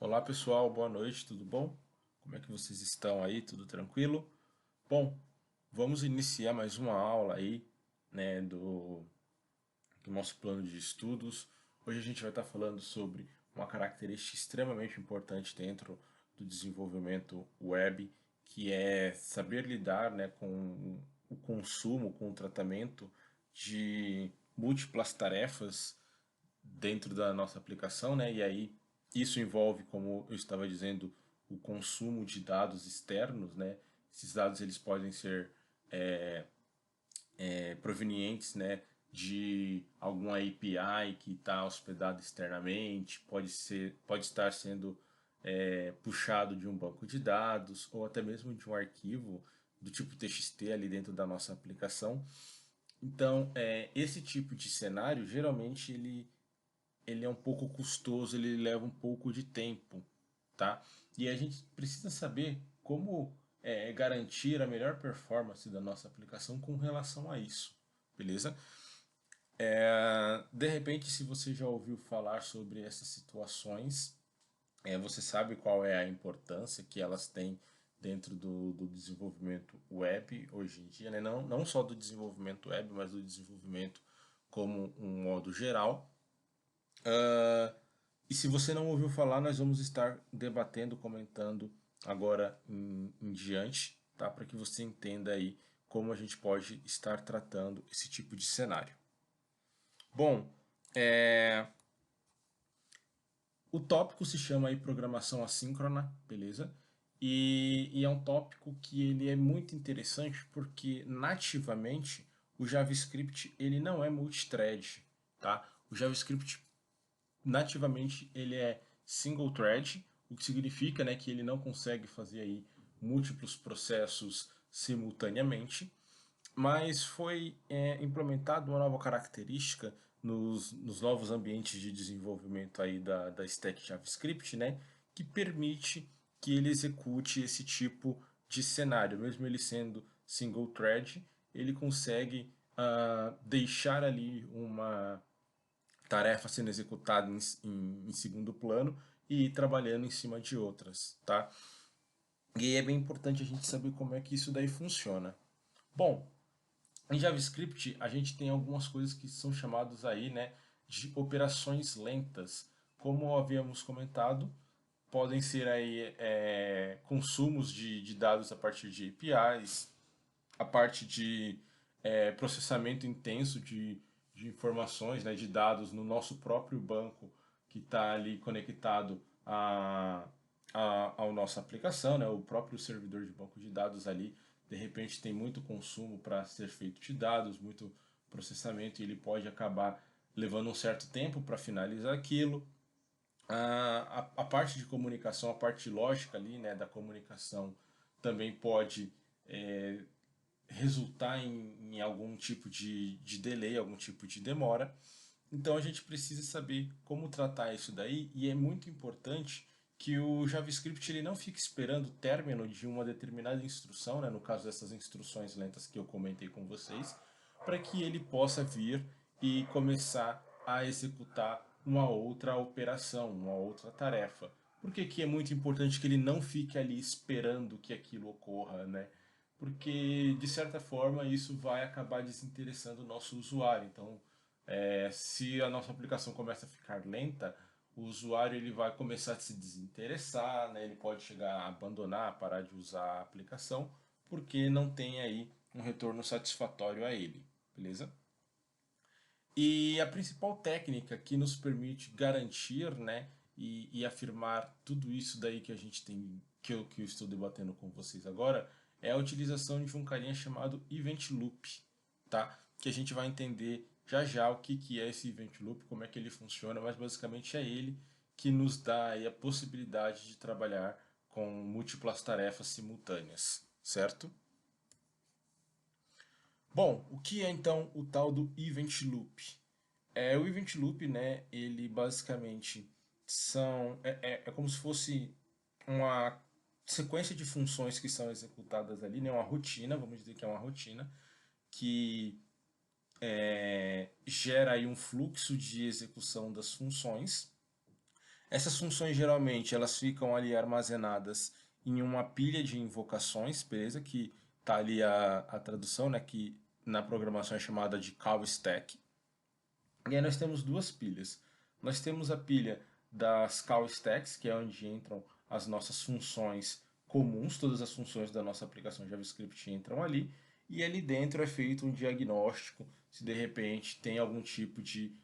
Olá pessoal, boa noite, tudo bom? Como é que vocês estão aí? Tudo tranquilo? Bom, vamos iniciar mais uma aula aí, né, do nosso plano de estudos. Hoje a gente vai estar falando sobre uma característica extremamente importante dentro do desenvolvimento web, que é saber lidar, né, com o consumo, com o tratamento de múltiplas tarefas dentro da nossa aplicação, né? E aí isso envolve, como eu estava dizendo, o consumo de dados externos, né? Esses dados eles podem ser provenientes, né, de alguma API que está hospedada externamente, pode estar sendo puxado de um banco de dados ou até mesmo de um arquivo do tipo TXT ali dentro da nossa aplicação. Então, esse tipo de cenário geralmente ele é um pouco custoso, ele leva um pouco de tempo, tá? E a gente precisa saber como garantir a melhor performance da nossa aplicação com relação a isso, beleza? De repente, se você já ouviu falar sobre essas situações, você sabe qual é a importância que elas têm dentro do desenvolvimento web hoje em dia, né? Não só do desenvolvimento web, mas do desenvolvimento como um modo geral. E se você não ouviu falar, nós vamos estar debatendo, comentando agora em diante, tá? Para que você entenda aí como a gente pode estar tratando esse tipo de cenário. Bom, o tópico se chama aí programação assíncrona, beleza? E é um tópico que ele é muito interessante porque nativamente o JavaScript ele não é multithread, tá? O JavaScript nativamente ele é single thread, o que significa, né, que ele não consegue fazer aí múltiplos processos simultaneamente, mas foi implementada uma nova característica nos novos ambientes de desenvolvimento aí da stack JavaScript, né, que permite que ele execute esse tipo de cenário, mesmo ele sendo single thread, ele consegue deixar ali uma tarefa sendo executada em segundo plano e ir trabalhando em cima de outras, tá? E aí é bem importante a gente saber como é que isso daí funciona. Bom, em JavaScript a gente tem algumas coisas que são chamadas aí, né, de operações lentas. Como havíamos comentado, podem ser aí consumos de dados a partir de APIs, a parte de processamento intenso de informações, né, de dados no nosso próprio banco que está ali conectado ao nossa aplicação, né, o próprio servidor de banco de dados ali, de repente tem muito consumo para ser feito de dados, muito processamento e ele pode acabar levando um certo tempo para finalizar aquilo. A parte de comunicação, a parte lógica ali, né, da comunicação também pode resultar em algum tipo de delay, algum tipo de demora. Então a gente precisa saber como tratar isso daí e é muito importante que o JavaScript ele não fique esperando o término de uma determinada instrução, né, no caso dessas instruções lentas que eu comentei com vocês, para que ele possa vir e começar a executar uma outra operação, uma outra tarefa. Por que que é muito importante que ele não fique ali esperando que aquilo ocorra, né? Porque de certa forma isso vai acabar desinteressando o nosso usuário. Então, se a nossa aplicação começa a ficar lenta, o usuário ele vai começar a se desinteressar, né? Ele pode chegar a abandonar, parar de usar a aplicação, porque não tem aí um retorno satisfatório a ele, beleza? E a principal técnica que nos permite garantir, né, e afirmar tudo isso daí que a gente tem, que eu estou debatendo com vocês agora, é a utilização de um carinha chamado Event Loop, tá? Que a gente vai entender já já o que, que é esse Event Loop, como é que ele funciona, mas basicamente é ele que nos dá aí a possibilidade de trabalhar com múltiplas tarefas simultâneas, certo? Bom, o que é então o tal do Event Loop? O Event Loop, né, ele basicamente é como se fosse uma sequência de funções que são executadas ali, né, uma rotina, vamos dizer que é uma rotina, que gera aí um fluxo de execução das funções. Essas funções geralmente elas ficam ali armazenadas em uma pilha de invocações, beleza? Que tá ali a tradução, né? Que na programação é chamada de call stack. E aí nós temos duas pilhas. Nós temos a pilha das call stacks, que é onde entram as nossas funções comuns, todas as funções da nossa aplicação JavaScript entram ali, e ali dentro é feito um diagnóstico se de repente tem algum tipo de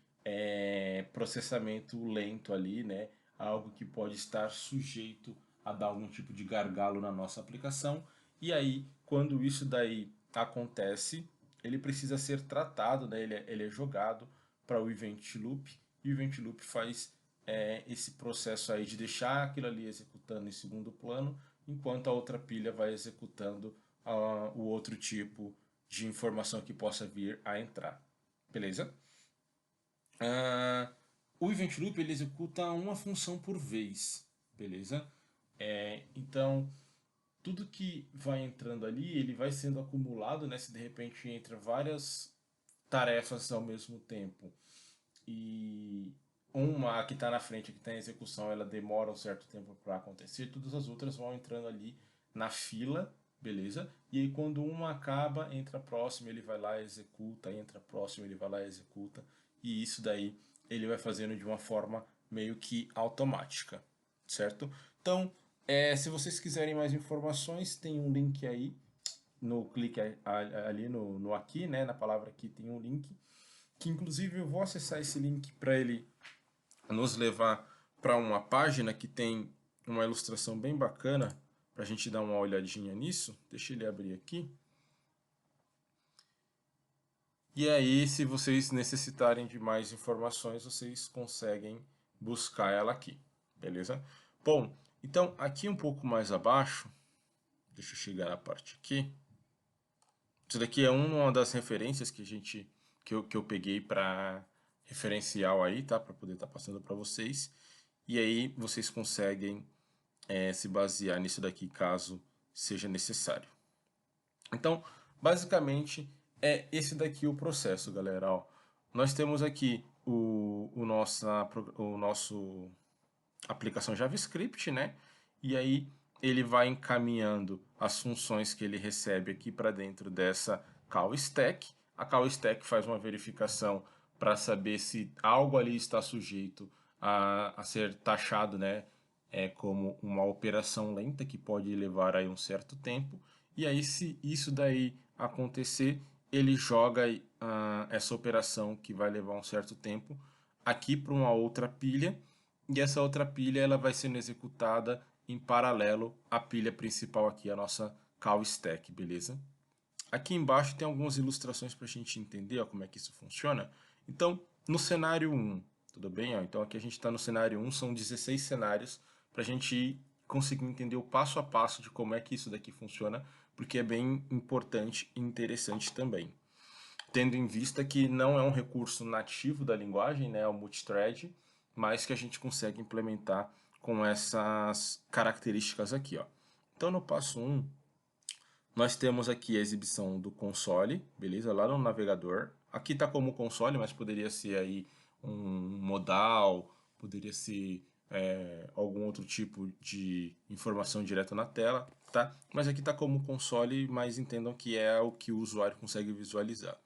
processamento lento ali, né? Algo que pode estar sujeito a dar algum tipo de gargalo na nossa aplicação. E aí, quando isso daí acontece, ele precisa ser tratado, né? Ele é jogado para o Event Loop, e o Event Loop faz esse processo aí de deixar aquilo ali executando em segundo plano, enquanto a outra pilha vai executando o outro tipo de informação que possa vir a entrar. Beleza? O Event Loop ele executa uma função por vez. Beleza? Então, tudo que vai entrando ali, ele vai sendo acumulado, né? Se de repente entra várias tarefas ao mesmo tempo e uma que está na frente, que está em execução, ela demora um certo tempo para acontecer, todas as outras vão entrando ali na fila, beleza? E aí quando uma acaba, entra a próxima, ele vai lá e executa, entra a próxima, ele vai lá e executa, e isso daí ele vai fazendo de uma forma meio que automática, certo? Então, se vocês quiserem mais informações, tem um link aí, no clique ali no aqui, né, na palavra aqui tem um link, que inclusive eu vou acessar esse link para ele nos levar para uma página que tem uma ilustração bem bacana para a gente dar uma olhadinha nisso. Deixa ele abrir aqui. E aí, se vocês necessitarem de mais informações, vocês conseguem buscar ela aqui, beleza? Bom, então aqui um pouco mais abaixo, deixa eu chegar na parte aqui. Isso daqui é uma das referências que eu peguei para referencial aí, tá? Para poder estar passando para vocês. E aí vocês conseguem se basear nisso daqui caso seja necessário. Então, basicamente, é esse daqui o processo, galera. Ó, nós temos aqui o nosso aplicação JavaScript, né? E aí ele vai encaminhando as funções que ele recebe aqui para dentro dessa call stack. A call stack faz uma verificação para saber se algo ali está sujeito a ser taxado, né? Como uma operação lenta que pode levar aí um certo tempo. E aí, se isso daí acontecer, ele joga essa operação que vai levar um certo tempo aqui para uma outra pilha, e essa outra pilha ela vai sendo executada em paralelo à pilha principal aqui, a nossa call stack, beleza? Aqui embaixo tem algumas ilustrações para a gente entender ó, como é que isso funciona. Então, no cenário 1, tudo bem? Ó, então aqui a gente está no cenário 1, são 16 cenários para a gente conseguir entender o passo a passo de como é que isso daqui funciona, porque é bem importante e interessante também. Tendo em vista que não é um recurso nativo da linguagem, né, é o multithread, mas que a gente consegue implementar com essas características aqui. Ó. Então, no passo 1, nós temos aqui a exibição do console, beleza? Lá no navegador. Aqui está como console, mas poderia ser aí um modal, poderia ser algum outro tipo de informação direta na tela, tá? Mas aqui está como console, mas entendam que é o que o usuário consegue visualizar.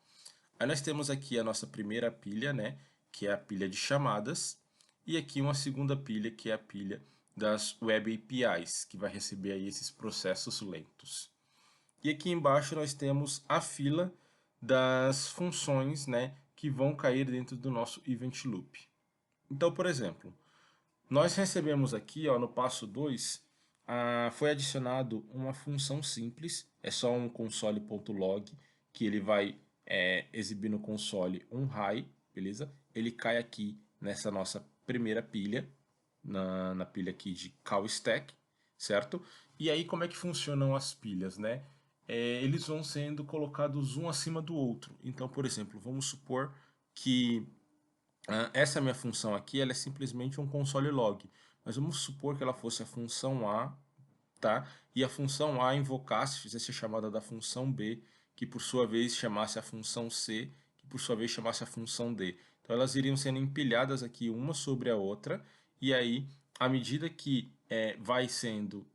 Aí nós temos aqui a nossa primeira pilha, né? Que é a pilha de chamadas, e aqui uma segunda pilha, que é a pilha das Web APIs, que vai receber aí esses processos lentos. E aqui embaixo nós temos a fila das funções, né, que vão cair dentro do nosso Event Loop. Então, por exemplo, nós recebemos aqui ó, no passo 2, foi adicionado uma função simples, é só um console.log, que ele vai exibir no console um high, beleza? Ele cai aqui nessa nossa primeira pilha, na pilha aqui de call stack, certo? E aí como é que funcionam as pilhas, né? Eles vão sendo colocados um acima do outro. Então, por exemplo, vamos supor que essa minha função aqui ela é simplesmente um console log. Mas vamos supor que ela fosse a função A, tá? E a função A invocasse, fizesse a chamada da função B, que por sua vez chamasse a função C, que por sua vez chamasse a função D. Então elas iriam sendo empilhadas aqui uma sobre a outra, e aí, à medida que vai sendo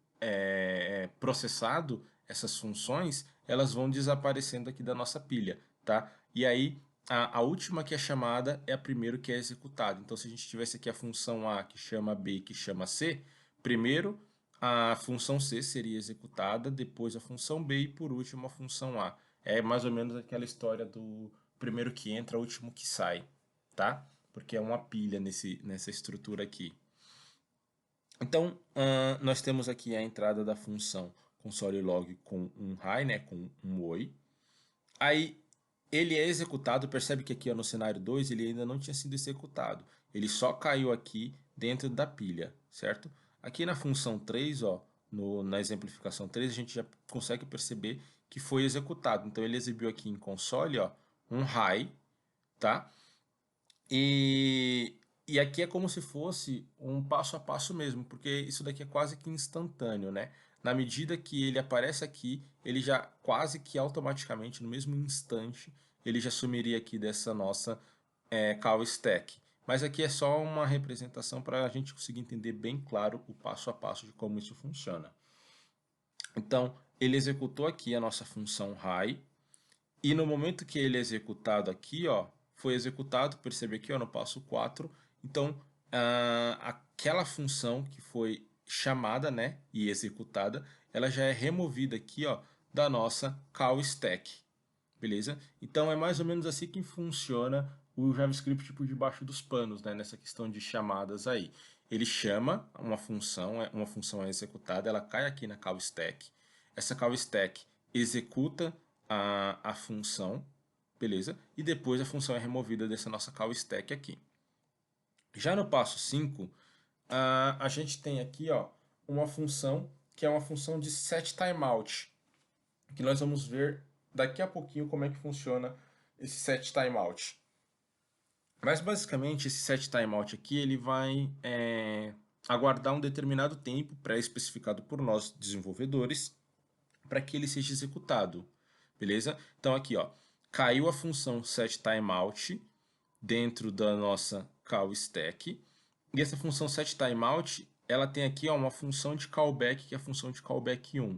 processado essas funções, elas vão desaparecendo aqui da nossa pilha, tá? E aí, a última que é chamada é a primeira que é executada. Então, se a gente tivesse aqui a função A que chama B, que chama C, primeiro a função C seria executada, depois a função B e por último a função A. É mais ou menos aquela história do primeiro que entra, último que sai, tá? Porque é uma pilha nessa estrutura aqui. Então, nós temos aqui a entrada da função console.log com um hi, né, com um oi. Aí ele é executado, percebe que aqui ó, no cenário 2 ele ainda não tinha sido executado. Ele só caiu aqui dentro da pilha, certo? Aqui na função 3, ó, na exemplificação 3, a gente já consegue perceber que foi executado. Então ele exibiu aqui em console ó, um hi, tá? E aqui é como se fosse um passo a passo mesmo, porque isso daqui é quase que instantâneo, né? Na medida que ele aparece aqui, ele já quase que automaticamente, no mesmo instante, ele já sumiria aqui dessa nossa call stack. Mas aqui é só uma representação para a gente conseguir entender bem claro o passo a passo de como isso funciona. Então, ele executou aqui a nossa função high, e no momento que ele é executado aqui, ó, foi executado, percebe aqui ó, no passo 4, então aquela função que foi chamada, né, e executada, ela já é removida aqui ó, da nossa call stack, beleza? Então é mais ou menos assim que funciona o JavaScript por debaixo dos panos, né, nessa questão de chamadas aí. Ele chama uma função é executada, ela cai aqui na call stack, essa call stack executa a função, beleza? E depois a função é removida dessa nossa call stack aqui. Já no passo 5, a gente tem aqui ó, uma função que é uma função de setTimeout, que nós vamos ver daqui a pouquinho como é que funciona esse setTimeout. Mas basicamente esse setTimeout aqui ele vai aguardar um determinado tempo pré-especificado por nós desenvolvedores para que ele seja executado, beleza? Então aqui ó, caiu a função setTimeout dentro da nossa call stack, e essa função setTimeout ela tem aqui ó, uma função de callback que é a função de callback 1,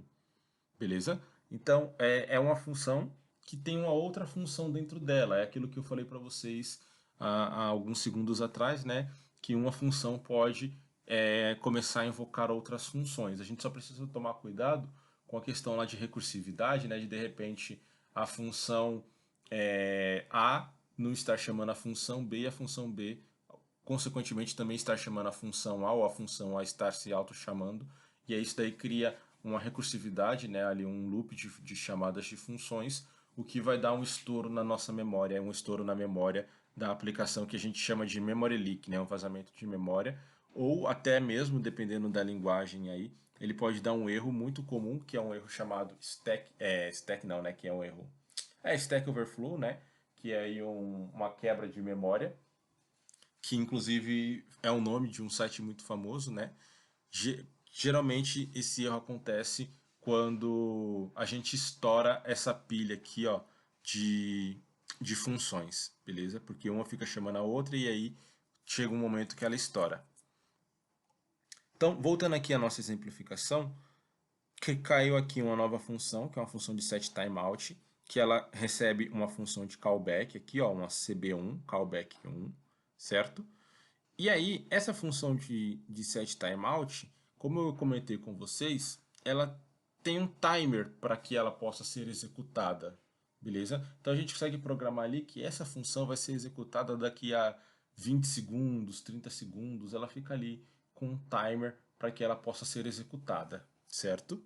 beleza? Então é uma função que tem uma outra função dentro dela, é aquilo que eu falei para vocês há alguns segundos atrás, né? Que uma função pode começar a invocar outras funções. A gente só precisa tomar cuidado com a questão lá de recursividade, né? De repente a função A não estar chamando a função B e a função B consequentemente também estar chamando a função A ou a função A estar se auto-chamando, e aí isso daí cria uma recursividade, né, ali um loop de chamadas de funções, o que vai dar um estouro na nossa memória, um estouro na memória da aplicação que a gente chama de memory leak, né, um vazamento de memória, ou até mesmo, dependendo da linguagem aí, ele pode dar um erro muito comum, que é um erro chamado stack não, né, que é um erro, stack overflow, né, que é aí uma quebra de memória, que inclusive é o nome de um site muito famoso, né? Geralmente esse erro acontece quando a gente estoura essa pilha aqui, ó, de funções, beleza? Porque uma fica chamando a outra e aí chega um momento que ela estoura. Então, voltando aqui à nossa exemplificação, que caiu aqui uma nova função, que é uma função de setTimeout, que ela recebe uma função de callback aqui, ó, uma CB1, callback 1, certo? E aí, essa função de setTimeout, como eu comentei com vocês, ela tem um timer para que ela possa ser executada, beleza? Então a gente consegue programar ali que essa função vai ser executada daqui a 20 segundos, 30 segundos, ela fica ali com um timer para que ela possa ser executada, certo?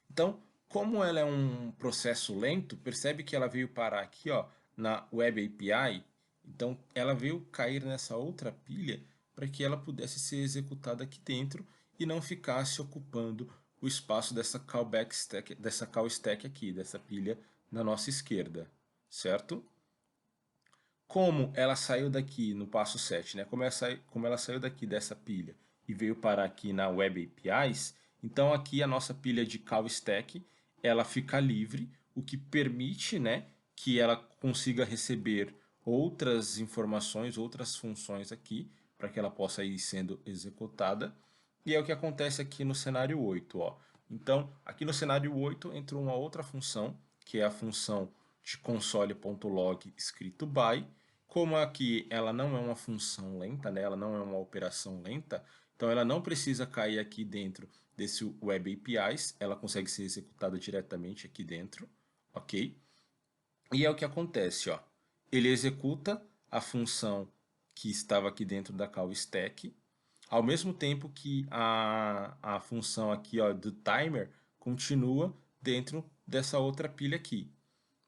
Então, como ela é um processo lento, percebe que ela veio parar aqui ó, na Web API, então ela veio cair nessa outra pilha para que ela pudesse ser executada aqui dentro e não ficasse ocupando o espaço dessa callback stack, dessa call stack aqui, dessa pilha na nossa esquerda, certo? Como ela saiu daqui no passo 7, né? Como ela saiu daqui dessa pilha e veio parar aqui na Web APIs, então aqui a nossa pilha de call stack, ela fica livre, o que permite, né, que ela consiga receber outras informações, outras funções aqui, para que ela possa ir sendo executada. E é o que acontece aqui no cenário 8, ó. Então, aqui no cenário 8 entrou uma outra função, que é a função de console.log escrito by. Como aqui ela não é uma função lenta, né? Ela não é uma operação lenta, então ela não precisa cair aqui dentro desse Web APIs, ela consegue ser executada diretamente aqui dentro, ok? E é o que acontece, ó. Ele executa a função que estava aqui dentro da call stack, ao mesmo tempo que a função aqui, ó, do timer continua dentro dessa outra pilha aqui.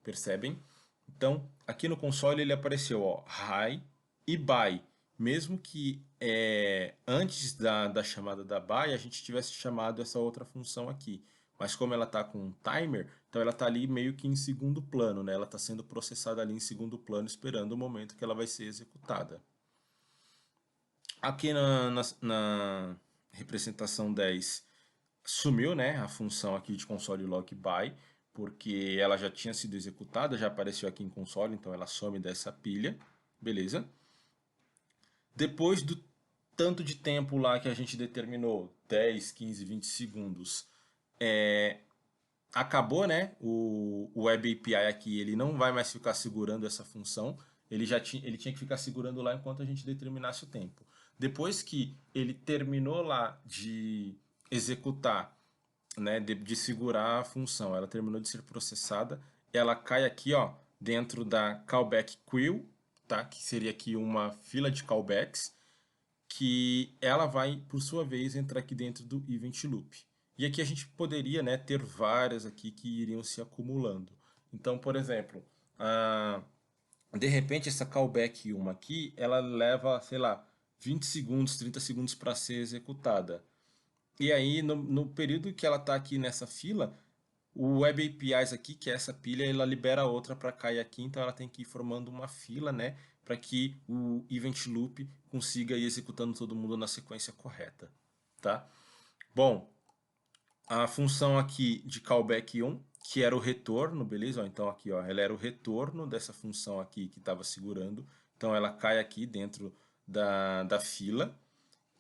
Percebem? Então, aqui no console ele apareceu, ó, high e buy. Mesmo que antes da chamada da buy, a gente tivesse chamado essa outra função aqui. Mas como ela está com um timer, então ela está ali meio que em segundo plano, né? Ela está sendo processada ali em segundo plano, esperando o momento que ela vai ser executada. Aqui na representação 10 sumiu, né, a função aqui de console log by, porque ela já tinha sido executada, já apareceu aqui em console, então ela some dessa pilha, beleza? Depois do tanto de tempo lá que a gente determinou, 10, 15, 20 segundos, acabou, né? O Web API aqui, ele não vai mais ficar segurando essa função, ele tinha que ficar segurando lá enquanto a gente determinasse o tempo. Depois que ele terminou lá de executar, né, de segurar a função, ela terminou de ser processada, ela cai aqui, ó, dentro da callback queue, tá? Que seria aqui uma fila de callbacks, que ela vai, por sua vez, entrar aqui dentro do event loop. E aqui a gente poderia, né, ter várias aqui que iriam se acumulando. Então, por exemplo, de repente essa callback 1 aqui, ela leva, sei lá, 20 segundos, 30 segundos para ser executada. E aí, no período que ela está aqui nessa fila, o Web APIs aqui, que é essa pilha, ela libera outra para cair aqui, então ela tem que ir formando uma fila, né, para que o Event Loop consiga ir executando todo mundo na sequência correta, tá? Bom, a função aqui de callback 1, que era o retorno, beleza? Ó, então aqui, ó, ela era o retorno dessa função aqui que estava segurando, então ela cai aqui dentro da fila,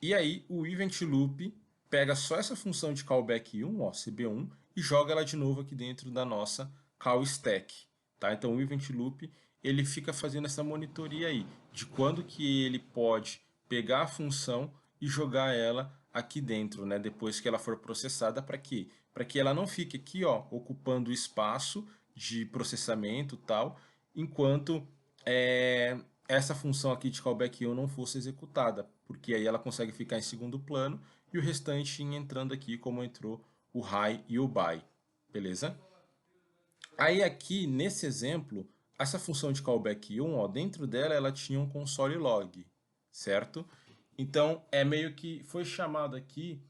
e aí o Event Loop pega só essa função de callback 1, ó, CB1, e joga ela de novo aqui dentro da nossa call stack. Tá? Então o Event Loop ele fica fazendo essa monitoria aí, de quando que ele pode pegar a função e jogar ela aqui dentro, né? Depois que ela for processada, para quê? Para que ela não fique aqui, ó, ocupando espaço de processamento e tal, enquanto essa função aqui de callback 1 não fosse executada, porque aí ela consegue ficar em segundo plano e o restante entrando aqui como entrou o high e o buy, beleza? Aí aqui, nesse exemplo, essa função de callback 1, ó, dentro dela ela tinha um console log, certo? Então, é meio que foi chamado aqui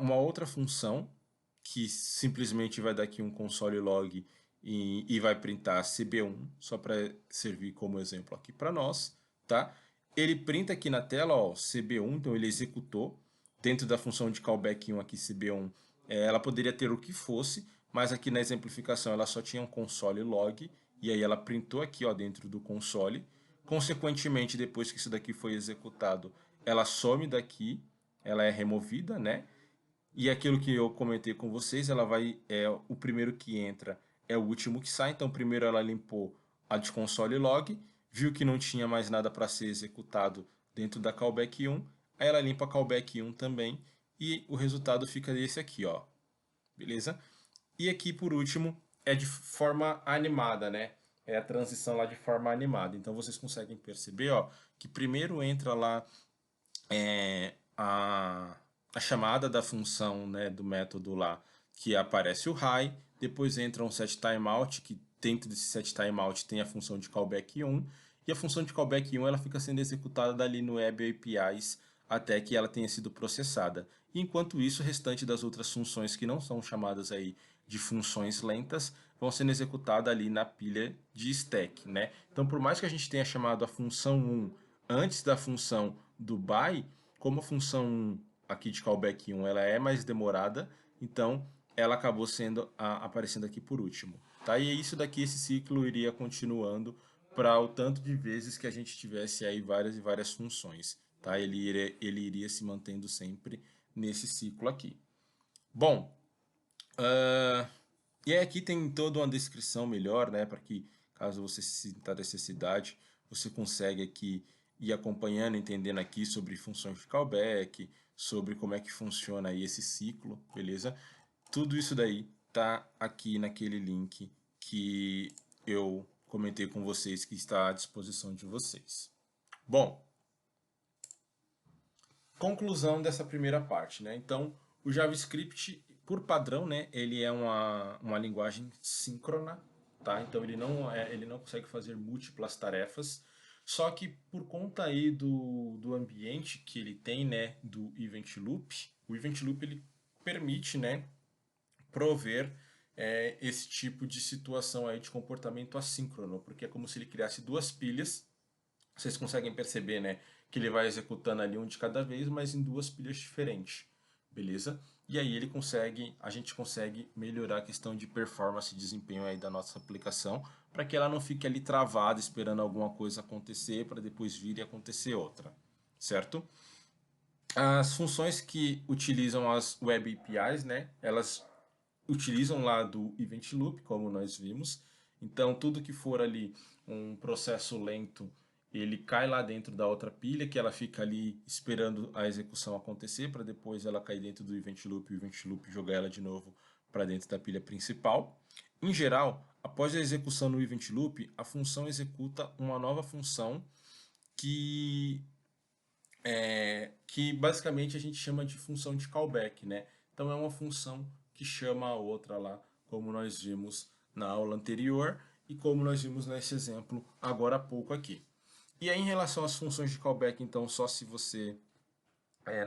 uma outra função que simplesmente vai dar aqui um console log e vai printar CB1, só para servir como exemplo aqui para nós, tá? Ele printa aqui na tela, ó, CB1, então ele executou. Dentro da função de callback 1 aqui, CB1, ela poderia ter o que fosse, mas aqui na exemplificação ela só tinha um console log, e aí ela printou aqui, ó, dentro do console. Consequentemente, depois que isso daqui foi executado, ela some daqui, ela é removida, né? E aquilo que eu comentei com vocês, ela vai, o primeiro que entra é o último que sai. Então, primeiro ela limpou a de console log, viu que não tinha mais nada para ser executado dentro da callback 1, aí ela limpa a callback 1 também, e o resultado fica esse aqui, ó. Beleza? E aqui, por último, é de forma animada, né? É a transição lá de forma animada. Então, vocês conseguem perceber, ó, que primeiro entra lá a chamada da função, né, do método lá, que aparece o high, depois entra um set timeout, que dentro desse set timeout tem a função de callback 1, e a função de callback 1 ela fica sendo executada dali no Web APIs até que ela tenha sido processada. E enquanto isso, o restante das outras funções que não são chamadas aí de funções lentas vão sendo executadas ali na pilha de stack, né? Então, por mais que a gente tenha chamado a função 1 antes da função do by, como a função aqui de callback 1 ela é mais demorada, então ela acabou sendo aparecendo aqui por último. Tá? E é isso daqui, esse ciclo iria continuando para o tanto de vezes que a gente tivesse aí várias e várias funções. tá? Ele iria se mantendo sempre nesse ciclo aqui. Bom, e aí aqui tem toda uma descrição melhor, né, para que caso você sinta necessidade, você consegue aqui ir acompanhando, entendendo aqui sobre funções de callback, sobre como é que funciona aí esse ciclo, beleza? Tudo isso daí tá aqui naquele link que eu comentei com vocês que está à disposição de vocês. Bom, conclusão dessa primeira parte, né? Então, o JavaScript, por padrão, né, ele é uma linguagem síncrona, tá? Então, ele não consegue fazer múltiplas tarefas, só que por conta aí do ambiente que ele tem, né, do Event Loop, o Event Loop ele permite, né, prover esse tipo de situação aí de comportamento assíncrono, porque é como se ele criasse duas pilhas. Vocês conseguem perceber, né, que ele vai executando ali um de cada vez, mas em duas pilhas diferentes, beleza? E aí a gente consegue melhorar a questão de performance e desempenho aí da nossa aplicação, para que ela não fique ali travada esperando alguma coisa acontecer para depois vir e acontecer outra, certo? As funções que utilizam as Web APIs, né, elas utilizam lá do Event Loop, como nós vimos. Então, tudo que for ali um processo lento, ele cai lá dentro da outra pilha, que ela fica ali esperando a execução acontecer, para depois ela cair dentro do Event Loop e o Event Loop jogar ela de novo para dentro da pilha principal. Em geral, após a execução no Event Loop, a função executa uma nova função que que basicamente a gente chama de função de callback, né? Então é uma função que chama a outra lá, como nós vimos na aula anterior e como nós vimos nesse exemplo agora há pouco aqui. E aí em relação às funções de callback, então só se você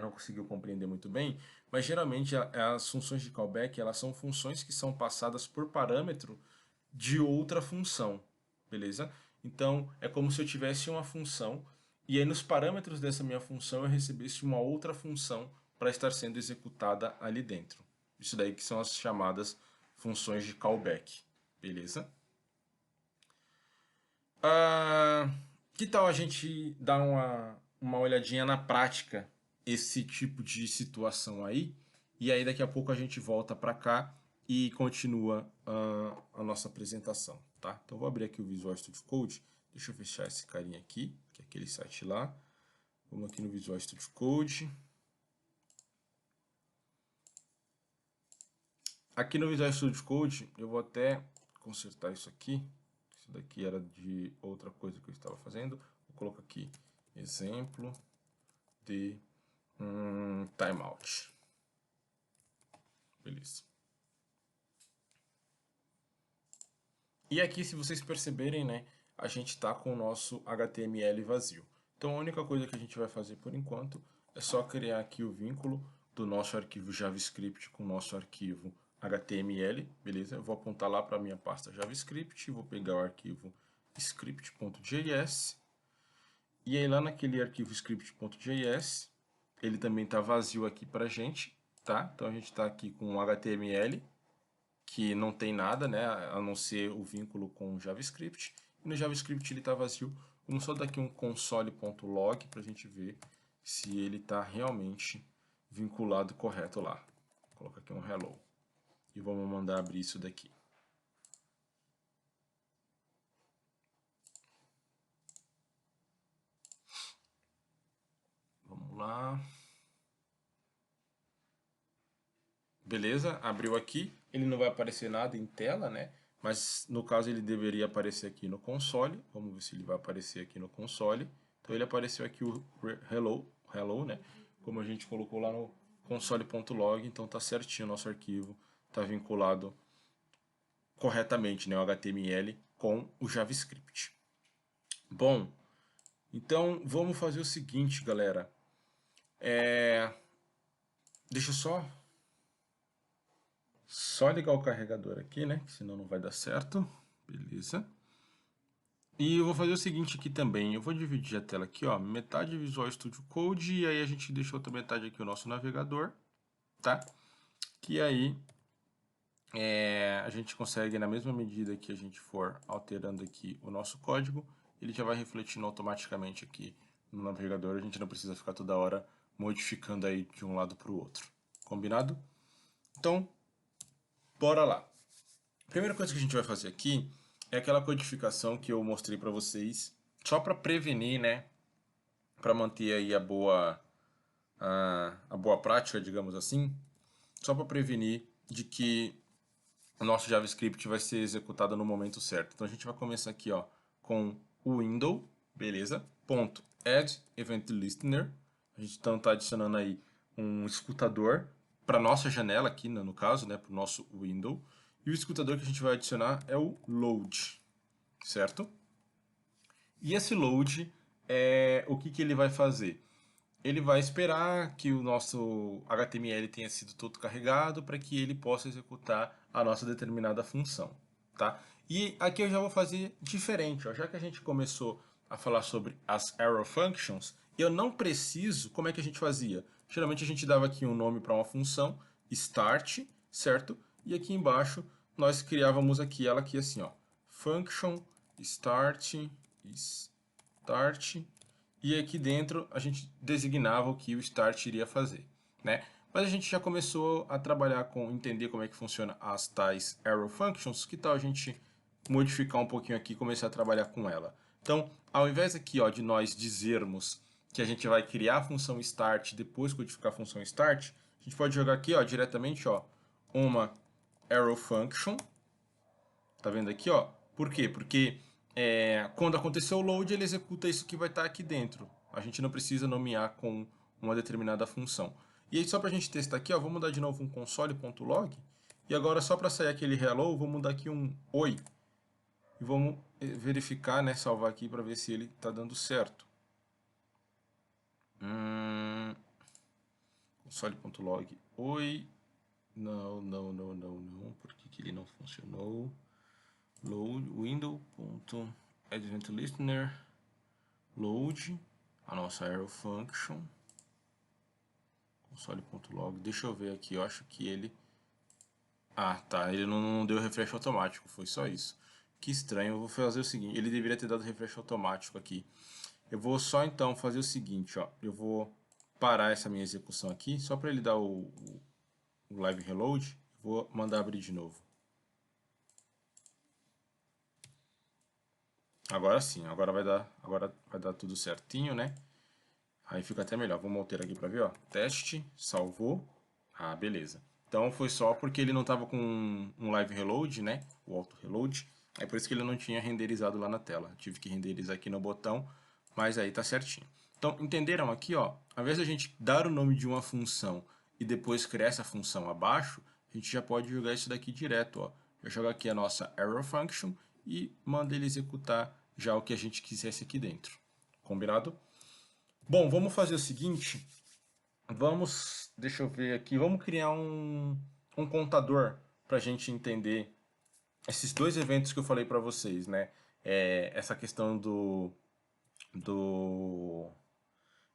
não conseguiu compreender muito bem, mas geralmente as funções de callback elas são funções que são passadas por parâmetro de outra função, beleza? Então é como se eu tivesse uma função e aí nos parâmetros dessa minha função eu recebesse uma outra função para estar sendo executada ali dentro. Isso daí que são as chamadas funções de callback, beleza? Que tal a gente dar uma olhadinha na prática esse tipo de situação aí? E aí daqui a pouco a gente volta para cá e continua a nossa apresentação, tá? Então vou abrir aqui o Visual Studio Code. Deixa eu fechar esse carinha aqui, que é aquele site lá. Vamos aqui no Visual Studio Code. Aqui no Visual Studio Code, eu vou até consertar isso aqui. Isso daqui era de outra coisa que eu estava fazendo. Vou colocar aqui exemplo de timeout. Beleza. E aqui, se vocês perceberem, né, a gente está com o nosso HTML vazio. Então, a única coisa que a gente vai fazer por enquanto é só criar aqui o vínculo do nosso arquivo JavaScript com o nosso arquivo HTML, beleza? Eu vou apontar lá para a minha pasta JavaScript, vou pegar o arquivo script.js, e aí lá naquele arquivo script.js, ele também está vazio aqui para a gente, tá? Então, a gente está aqui com o HTML, que não tem nada, né, a não ser o vínculo com o JavaScript. E no JavaScript ele está vazio. Vamos só dar aqui um console.log para a gente ver se ele está realmente vinculado correto lá. Vou colocar aqui um hello. E vamos mandar abrir isso daqui. Vamos lá. Beleza, abriu aqui. Ele não vai aparecer nada em tela, né? Mas no caso ele deveria aparecer aqui no console. Vamos ver se ele vai aparecer aqui no console. Então ele apareceu aqui o hello, né? Como a gente colocou lá no console.log, então tá certinho o nosso arquivo, tá vinculado corretamente, né, o HTML com o JavaScript. Bom, então vamos fazer o seguinte, galera. Deixa eu só ligar o carregador aqui, né? Senão não vai dar certo. Beleza. E eu vou fazer o seguinte aqui também. Eu vou dividir a tela aqui, ó. Metade Visual Studio Code e aí a gente deixa outra metade aqui o nosso navegador, tá? Que aí a gente consegue, na mesma medida que a gente for alterando aqui o nosso código, ele já vai refletindo automaticamente aqui no navegador, a gente não precisa ficar toda hora modificando aí de um lado para o outro. Combinado? Então, bora lá. A primeira coisa que a gente vai fazer aqui é aquela codificação que eu mostrei para vocês, só para prevenir, né, para manter aí a boa prática, digamos assim, só para prevenir de que o nosso JavaScript vai ser executado no momento certo. Então a gente vai começar aqui, ó, com o window, beleza? Ponto add event listener. A gente então está adicionando aí um escutador para nossa janela aqui, no caso, né, para o nosso window. E o escutador que a gente vai adicionar é o load, certo? E esse load, o que ele vai fazer? Ele vai esperar que o nosso HTML tenha sido todo carregado para que ele possa executar a nossa determinada função, tá? E aqui eu já vou fazer diferente, ó. Já que a gente começou a falar sobre as arrow functions, eu não preciso, como é que a gente fazia? Geralmente a gente dava aqui um nome para uma função, start, certo? E aqui embaixo nós criávamos aqui ela aqui assim, ó, function start e aqui dentro a gente designava o que o start iria fazer, né? Mas a gente já começou a trabalhar com entender como é que funciona as tais arrow functions, que tal a gente modificar um pouquinho aqui e começar a trabalhar com ela. Então, ao invés aqui, ó, de nós dizermos que a gente vai criar a função start e depois codificar a função start, a gente pode jogar aqui, ó, diretamente, ó, uma arrow function. Tá vendo aqui, ó? Por quê? Porque quando acontecer o load, ele executa isso que vai estar aqui dentro. A gente não precisa nomear com uma determinada função. E aí, só para a gente testar aqui, ó, vou mudar de novo um console.log. E agora, só para sair aquele hello, vou mudar aqui um oi. E vamos verificar, né, salvar aqui para ver se ele está dando certo. Console.log oi. Não. Por que ele não funcionou? Load window.adventListener load a nossa arrow function console.log. Deixa eu ver aqui, eu acho que ele tá, ele não deu refresh automático, foi só isso. Que estranho, eu vou fazer o seguinte, ele deveria ter dado refresh automático aqui. Eu vou só então fazer o seguinte, ó, eu vou parar essa minha execução aqui, só para ele dar o live reload, vou mandar abrir de novo. Agora sim, agora vai dar tudo certinho, né? Aí fica até melhor. Vamos alterar aqui para ver, ó. Teste, salvou. Ah, beleza. Então foi só porque ele não estava com um live reload, né? O auto reload. É por isso que ele não tinha renderizado lá na tela. Tive que renderizar aqui no botão, mas aí tá certinho. Então, entenderam aqui, ó? Ao invés de a gente dar o nome de uma função e depois criar essa função abaixo, a gente já pode jogar isso daqui direto, ó. Eu jogo aqui a nossa arrow function e mando ele executar já o que a gente quisesse aqui dentro. Combinado? Bom, vamos fazer o seguinte. Deixa eu ver aqui, vamos criar um contador para a gente entender esses dois eventos que eu falei para vocês, né? Essa questão do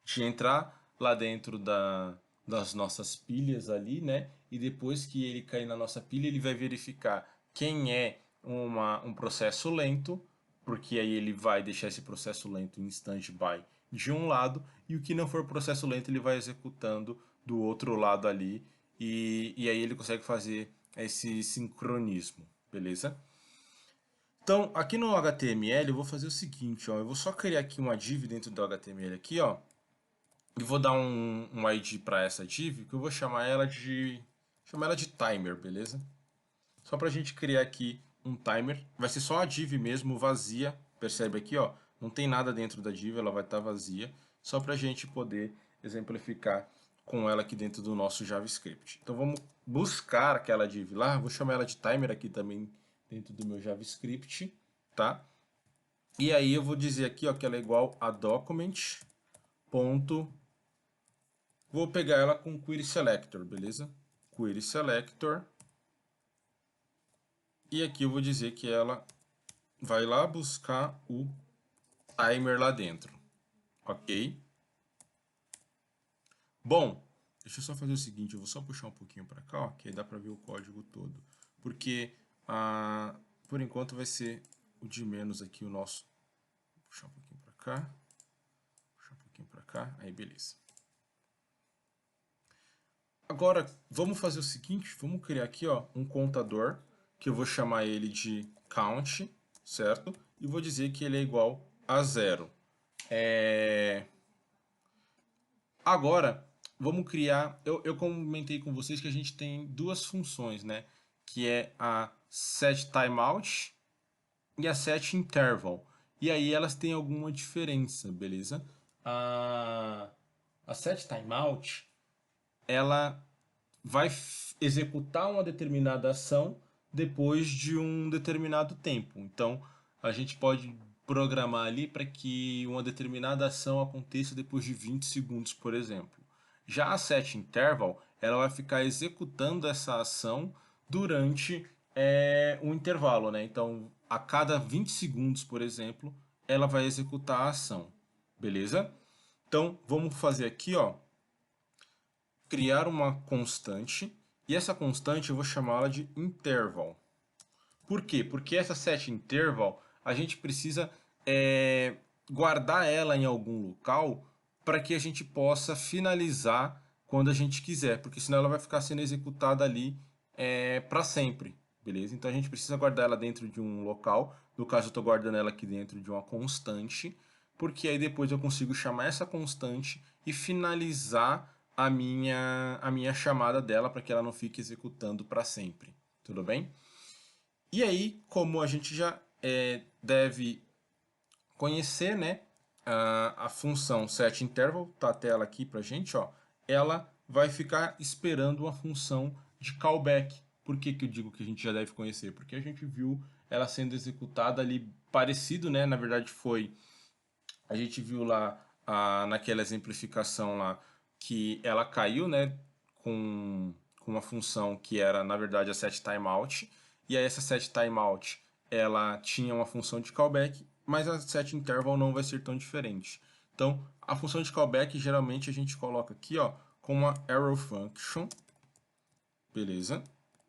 de entrar lá dentro das nossas pilhas ali, né? E depois que ele cair na nossa pilha, ele vai verificar quem é um processo lento, porque aí ele vai deixar esse processo lento em stand-by de um lado, e o que não for processo lento ele vai executando do outro lado ali, e aí ele consegue fazer esse sincronismo, beleza? Então, aqui no HTML eu vou fazer o seguinte, ó, eu vou só criar aqui uma div dentro do HTML aqui, ó, e vou dar um ID para essa div, que eu vou chamar ela de timer, beleza? Só para a gente criar aqui um timer, vai ser só a div mesmo, vazia, percebe aqui, ó, não tem nada dentro da div, ela vai estar vazia, só para a gente poder exemplificar com ela aqui dentro do nosso JavaScript. Então vamos buscar aquela div lá, vou chamar ela de timer aqui também dentro do meu JavaScript, tá? E aí eu vou dizer aqui, ó, que ela é igual a document. Vou pegar ela com query selector, beleza? Query selector. E aqui eu vou dizer que ela vai lá buscar o timer lá dentro. Ok? Bom, deixa eu só fazer o seguinte, eu vou só puxar um pouquinho para cá, ó, que aí dá para ver o código todo. Porque, por enquanto, vai ser o de menos aqui o nosso. Vou puxar um pouquinho para cá. Puxar um pouquinho para cá, aí beleza. Agora, vamos fazer o seguinte, vamos criar aqui ó, um contador, que eu vou chamar ele de count, certo? E vou dizer que ele é igual a 0. Agora, vamos criar, eu comentei com vocês que a gente tem duas funções, né? Que é a setTimeout e a setInterval. E aí elas têm alguma diferença, beleza? A setTimeout, ela vai executar uma determinada ação depois de um determinado tempo. Então, a gente pode programar ali para que uma determinada ação aconteça depois de 20 segundos, por exemplo. Já a setInterval, ela vai ficar executando essa ação durante um intervalo, né? Então, a cada 20 segundos, por exemplo, ela vai executar a ação, beleza? Então, vamos fazer aqui, ó, criar uma constante, e essa constante eu vou chamá-la de interval. Por quê? Porque essa setInterval, a gente precisa guardar ela em algum local para que a gente possa finalizar quando a gente quiser, porque senão ela vai ficar sendo executada ali para sempre, beleza? Então a gente precisa guardar ela dentro de um local, no caso eu estou guardando ela aqui dentro de uma constante, porque aí depois eu consigo chamar essa constante e finalizar a minha chamada dela para que ela não fique executando para sempre, tudo bem? E aí, como a gente já deve conhecer, né, a função setInterval, tá a tela aqui para a gente, ó, ela vai ficar esperando uma função de callback. Por que que eu digo que a gente já deve conhecer? Porque a gente viu ela sendo executada ali parecido, né? Na verdade a gente viu lá naquela exemplificação lá que ela caiu, né, com uma função que era, na verdade, a setTimeout. E aí essa setTimeout, ela tinha uma função de callback, mas a setInterval não vai ser tão diferente. Então, a função de callback, geralmente, a gente coloca aqui, ó, com uma arrow function. Beleza?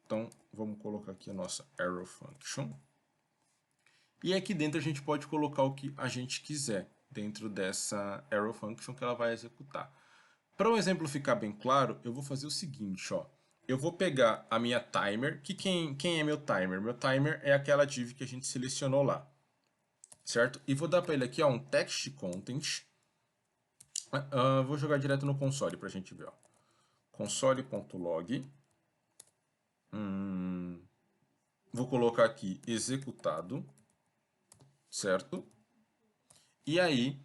Então, vamos colocar aqui a nossa arrow function. E aqui dentro a gente pode colocar o que a gente quiser dentro dessa arrow function que ela vai executar. Para o exemplo ficar bem claro, eu vou fazer o seguinte, ó. Eu vou pegar a minha timer, que quem é meu timer? Meu timer é aquela div que a gente selecionou lá, certo? E vou dar para ele aqui, ó, um text content. Vou jogar direto no console para a gente ver, ó. Console.log. Vou colocar aqui executado, certo? E aí,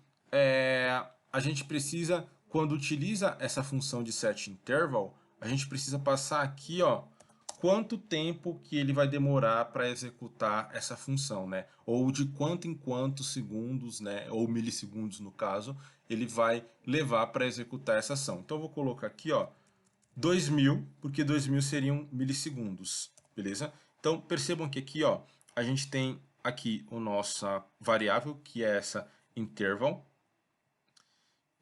a gente precisa, quando utiliza essa função de setInterval, a gente precisa passar aqui, ó, quanto tempo que ele vai demorar para executar essa função, né? Ou de quanto em quantos segundos, né? Ou milissegundos no caso, ele vai levar para executar essa ação. Então eu vou colocar aqui, ó, 2000, porque 2000 seriam milissegundos, beleza? Então percebam que aqui, ó, a gente tem aqui a nossa variável, que é essa interval,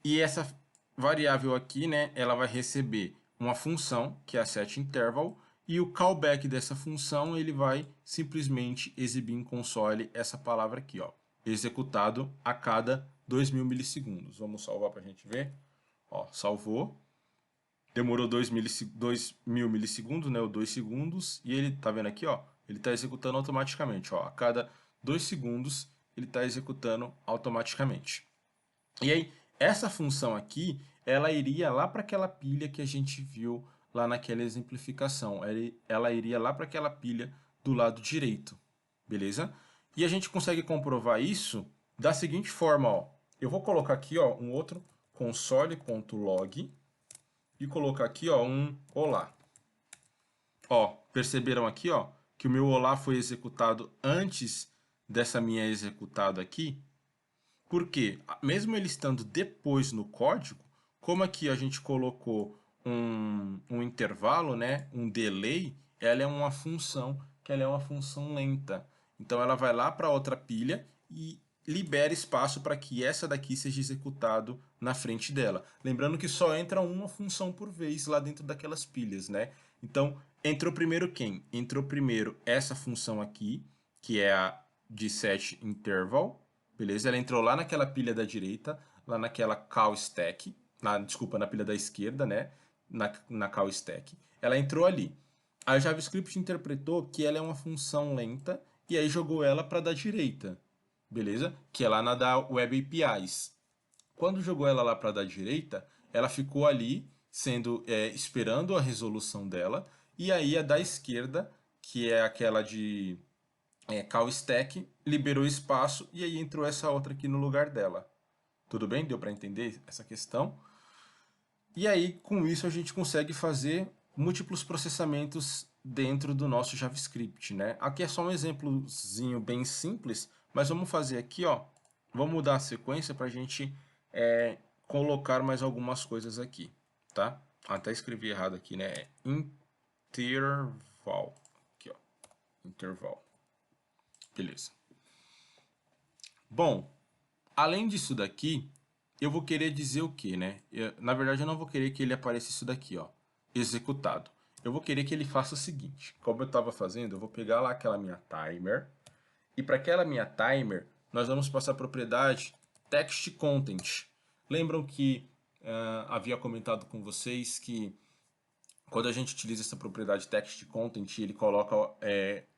e essa variável aqui, né, ela vai receber uma função, que é a setInterval, e o callback dessa função, ele vai simplesmente exibir em console essa palavra aqui, ó, executado a cada 2000 milissegundos. Vamos salvar para a gente ver. Ó, salvou. Demorou 2000 milissegundos, né, ou 2 segundos, e ele, tá vendo aqui, ó, ele está executando automaticamente, ó, a cada 2 segundos ele está executando automaticamente. E aí, essa função aqui, ela iria lá para aquela pilha que a gente viu lá naquela exemplificação. Ela iria lá para aquela pilha do lado direito, beleza? E a gente consegue comprovar isso da seguinte forma, ó. Eu vou colocar aqui, ó, um outro console.log e colocar aqui, ó, um olá. Ó, perceberam aqui, ó, que o meu olá foi executado antes dessa minha executado aqui? Porque, mesmo ele estando depois no código, como aqui a gente colocou um intervalo, né, um delay, ela é uma função que ela é uma função lenta. Então ela vai lá para outra pilha e libera espaço para que essa daqui seja executado na frente dela. Lembrando que só entra uma função por vez lá dentro daquelas pilhas, né? Então, entrou primeiro quem? Entrou primeiro essa função aqui, que é a de setInterval, beleza? Ela entrou lá naquela pilha da direita, lá naquela call stack, desculpa, na pilha da esquerda, né? Na call stack. Ela entrou ali. A JavaScript interpretou que ela é uma função lenta e aí jogou ela para da direita, beleza? Que é lá na da Web APIs. Quando jogou ela lá para da direita, ela ficou ali sendo esperando a resolução dela e aí a da esquerda, que é aquela de call stack, liberou espaço e aí entrou essa outra aqui no lugar dela. Tudo bem? Deu para entender essa questão? E aí, com isso, a gente consegue fazer múltiplos processamentos dentro do nosso JavaScript, né? Aqui é só um exemplozinho bem simples, mas vamos fazer aqui, ó. Vamos mudar a sequência para a gente colocar mais algumas coisas aqui, tá? Até escrevi errado aqui, né? Interval. Aqui, ó. Interval. Beleza. Bom, além disso daqui, eu vou querer dizer o que, né? Na verdade, eu não vou querer que ele apareça isso daqui, ó, executado. Eu vou querer que ele faça o seguinte, como eu estava fazendo, eu vou pegar lá aquela minha timer, e para aquela minha timer, nós vamos passar a propriedade text content. Lembram que havia comentado com vocês que quando a gente utiliza essa propriedade text content, ele coloca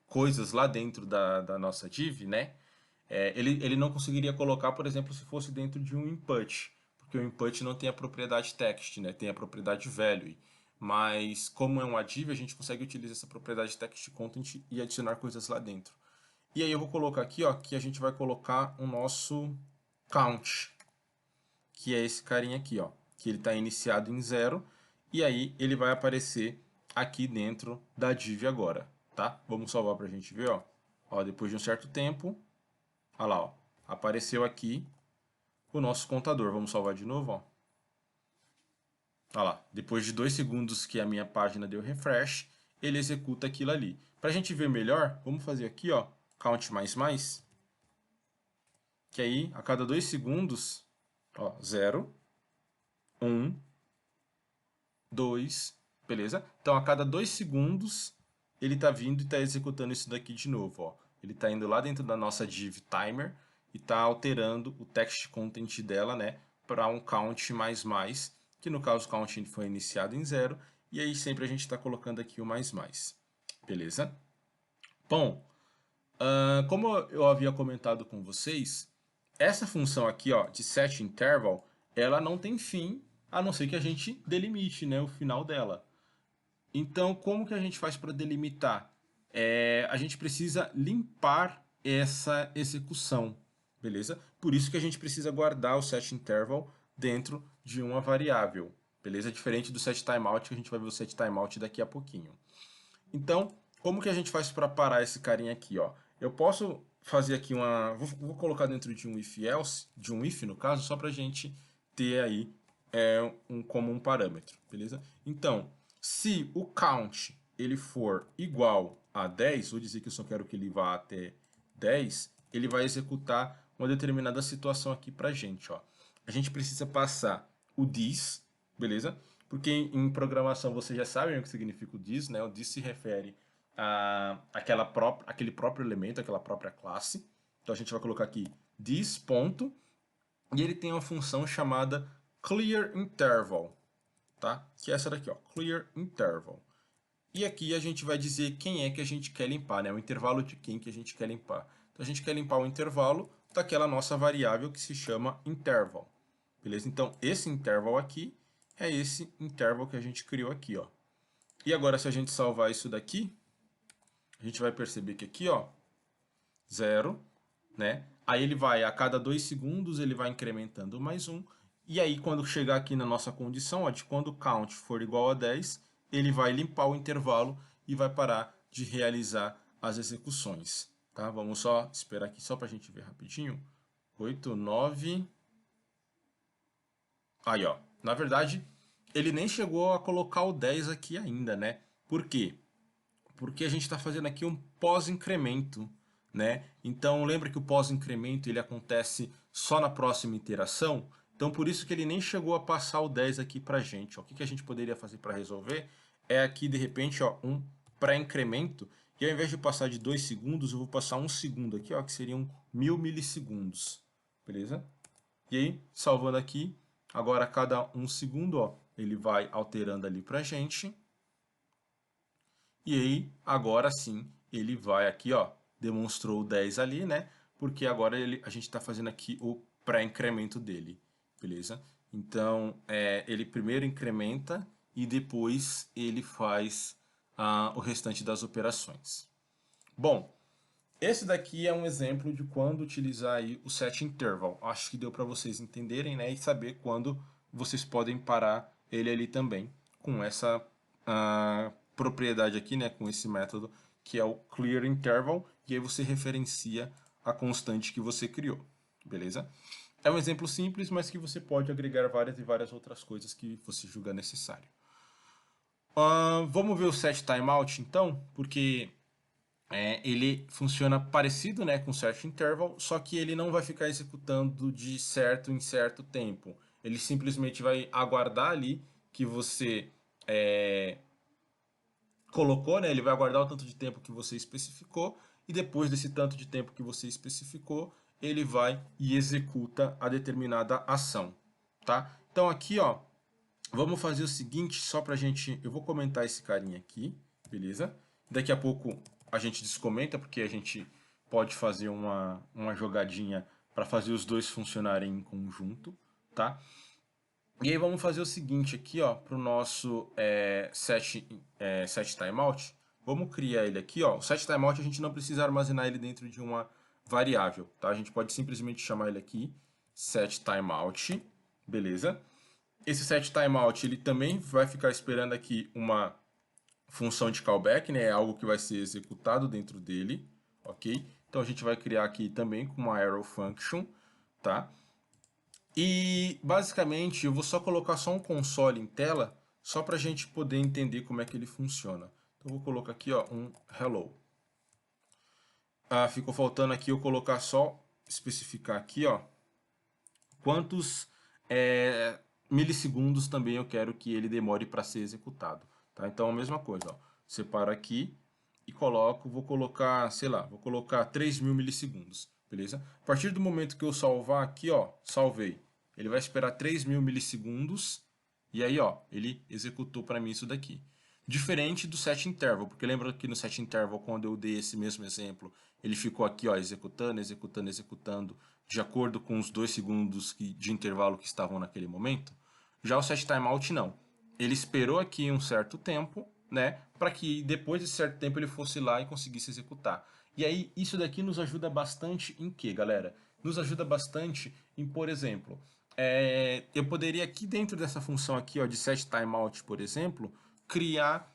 coisas lá dentro da nossa div, né? Ele não conseguiria colocar, por exemplo, se fosse dentro de um input, porque o input não tem a propriedade text, né? Tem a propriedade value. Mas como é uma div, a gente consegue utilizar essa propriedade text content e adicionar coisas lá dentro. E aí eu vou colocar aqui, ó, que a gente vai colocar o nosso count, que é esse carinha aqui, ó, que ele está iniciado em 0, e aí ele vai aparecer aqui dentro da div agora, tá? Vamos salvar para a gente ver, ó. Ó, depois de um certo tempo, olha lá, ó, apareceu aqui o nosso contador. Vamos salvar de novo, ó. Olha lá, depois de 2 segundos que a minha página deu refresh, ele executa aquilo ali. Para a gente ver melhor, vamos fazer aqui, ó, count mais, que aí a cada 2 segundos, ó, 0, 1, 2, beleza? Então a cada 2 segundos ele está vindo e está executando isso daqui de novo, ó. Ele está indo lá dentro da nossa div timer e está alterando o text content dela, né, para um count mais, que no caso o count foi iniciado em 0, e aí sempre a gente está colocando aqui o mais, beleza? Bom, como eu havia comentado com vocês, essa função aqui, ó, de setInterval, ela não tem fim, a não ser que a gente delimite, né, o final dela. Então, como que a gente faz para delimitar? A gente precisa limpar essa execução, beleza? Por isso que a gente precisa guardar o setInterval dentro de uma variável, beleza? Diferente do setTimeout, que a gente vai ver o setTimeout daqui a pouquinho. Então, como que a gente faz para parar esse carinha aqui, ó? Eu posso fazer aqui uma... Vou colocar dentro de um if-else, de um if no caso, só para a gente ter aí como um parâmetro, beleza? Então, se o count ele for igual a 10, vou dizer que eu só quero que ele vá até 10, ele vai executar uma determinada situação aqui para a gente, ó. A gente precisa passar o this, beleza? Porque em programação você já sabe o que significa o this, né? O this se refere àquele próprio elemento, aquela própria classe. Então a gente vai colocar aqui this ponto, e ele tem uma função chamada clear interval, tá? Que é essa daqui, ó, clear interval. E aqui a gente vai dizer quem é que a gente quer limpar, né? O intervalo de quem que a gente quer limpar. Então a gente quer limpar o intervalo daquela nossa variável que se chama interval. Beleza? Então esse interval aqui é esse interval que a gente criou aqui, ó. E agora se a gente salvar isso daqui, a gente vai perceber que aqui, ó, 0, né? Aí ele vai, a cada 2 segundos, ele vai incrementando mais 1. E aí, quando chegar aqui na nossa condição, ó, de quando o count for igual a 10, ele vai limpar o intervalo e vai parar de realizar as execuções. Tá? Vamos só esperar aqui, só para a gente ver rapidinho. 8, 9... Aí, ó. Na verdade, ele nem chegou a colocar o 10 aqui ainda, né? Por quê? Porque a gente está fazendo aqui um pós-incremento, né? Então lembra que o pós-incremento ele acontece só na próxima iteração? Então por isso que ele nem chegou a passar o 10 aqui para a gente. Ó. O que a gente poderia fazer para resolver é aqui de repente ó, um pré-incremento, e ao invés de passar de 2 segundos, eu vou passar 1 segundo aqui, ó, que seriam 1000 milissegundos. Beleza? E aí, salvando aqui, agora a cada um segundo, ó, ele vai alterando ali pra gente. E aí, agora sim, ele vai aqui, ó, demonstrou o 10 ali, né? Porque agora a gente está fazendo aqui o pré-incremento dele, beleza? Então, ele primeiro incrementa e depois ele faz o restante das operações. Bom, esse daqui é um exemplo de quando utilizar aí o set interval. Acho que deu para vocês entenderem, né? E saber quando vocês podem parar ele ali também com essa propriedade aqui, né? Com esse método que é o clear interval. E aí você referencia a constante que você criou, beleza? É um exemplo simples, mas que você pode agregar várias e várias outras coisas que você julga necessário. Vamos ver o set timeout então, porque ele funciona parecido, né, com set interval, só que ele não vai ficar executando de certo em certo tempo. Ele simplesmente vai aguardar ali que você colocou, né, ele vai aguardar o tanto de tempo que você especificou e depois desse tanto de tempo que você especificou, ele vai e executa a determinada ação, tá? Então aqui, ó, vamos fazer o seguinte, só pra gente, eu vou comentar esse carinha aqui, beleza? Daqui a pouco a gente descomenta, porque a gente pode fazer uma jogadinha para fazer os dois funcionarem em conjunto, tá? E aí vamos fazer o seguinte aqui, ó, para o nosso set timeout. Vamos criar ele aqui, ó. O set timeout a gente não precisa armazenar ele dentro de uma variável, tá? A gente pode simplesmente chamar ele aqui set timeout, beleza? Esse set timeout ele também vai ficar esperando aqui uma função de callback, né? É algo que vai ser executado dentro dele, ok? Então a gente vai criar aqui também com uma arrow function, tá? E basicamente eu vou só colocar só um console em tela, só para a gente poder entender como é que ele funciona. Então eu vou colocar aqui, ó, um hello. Ficou faltando aqui eu colocar só, especificar aqui, ó, quantos milissegundos também eu quero que ele demore para ser executado. Tá? Então a mesma coisa, ó, separo aqui e coloco, vou colocar, sei lá, vou colocar 3.000 milissegundos, beleza? A partir do momento que eu salvar aqui, ó, salvei, ele vai esperar 3.000 milissegundos e aí, ó, ele executou para mim isso daqui. Diferente do set interval, porque lembra que no set interval, quando eu dei esse mesmo exemplo, ele ficou aqui, ó, executando, executando, executando, de acordo com os 2 segundos de intervalo que estavam naquele momento. Já o set timeout não. Ele esperou aqui um certo tempo, né, para que depois de certo tempo ele fosse lá e conseguisse executar. E aí isso daqui nos ajuda bastante em quê, galera? Nos ajuda bastante em, por exemplo, eu poderia aqui dentro dessa função aqui, ó, de set timeout, por exemplo, criar,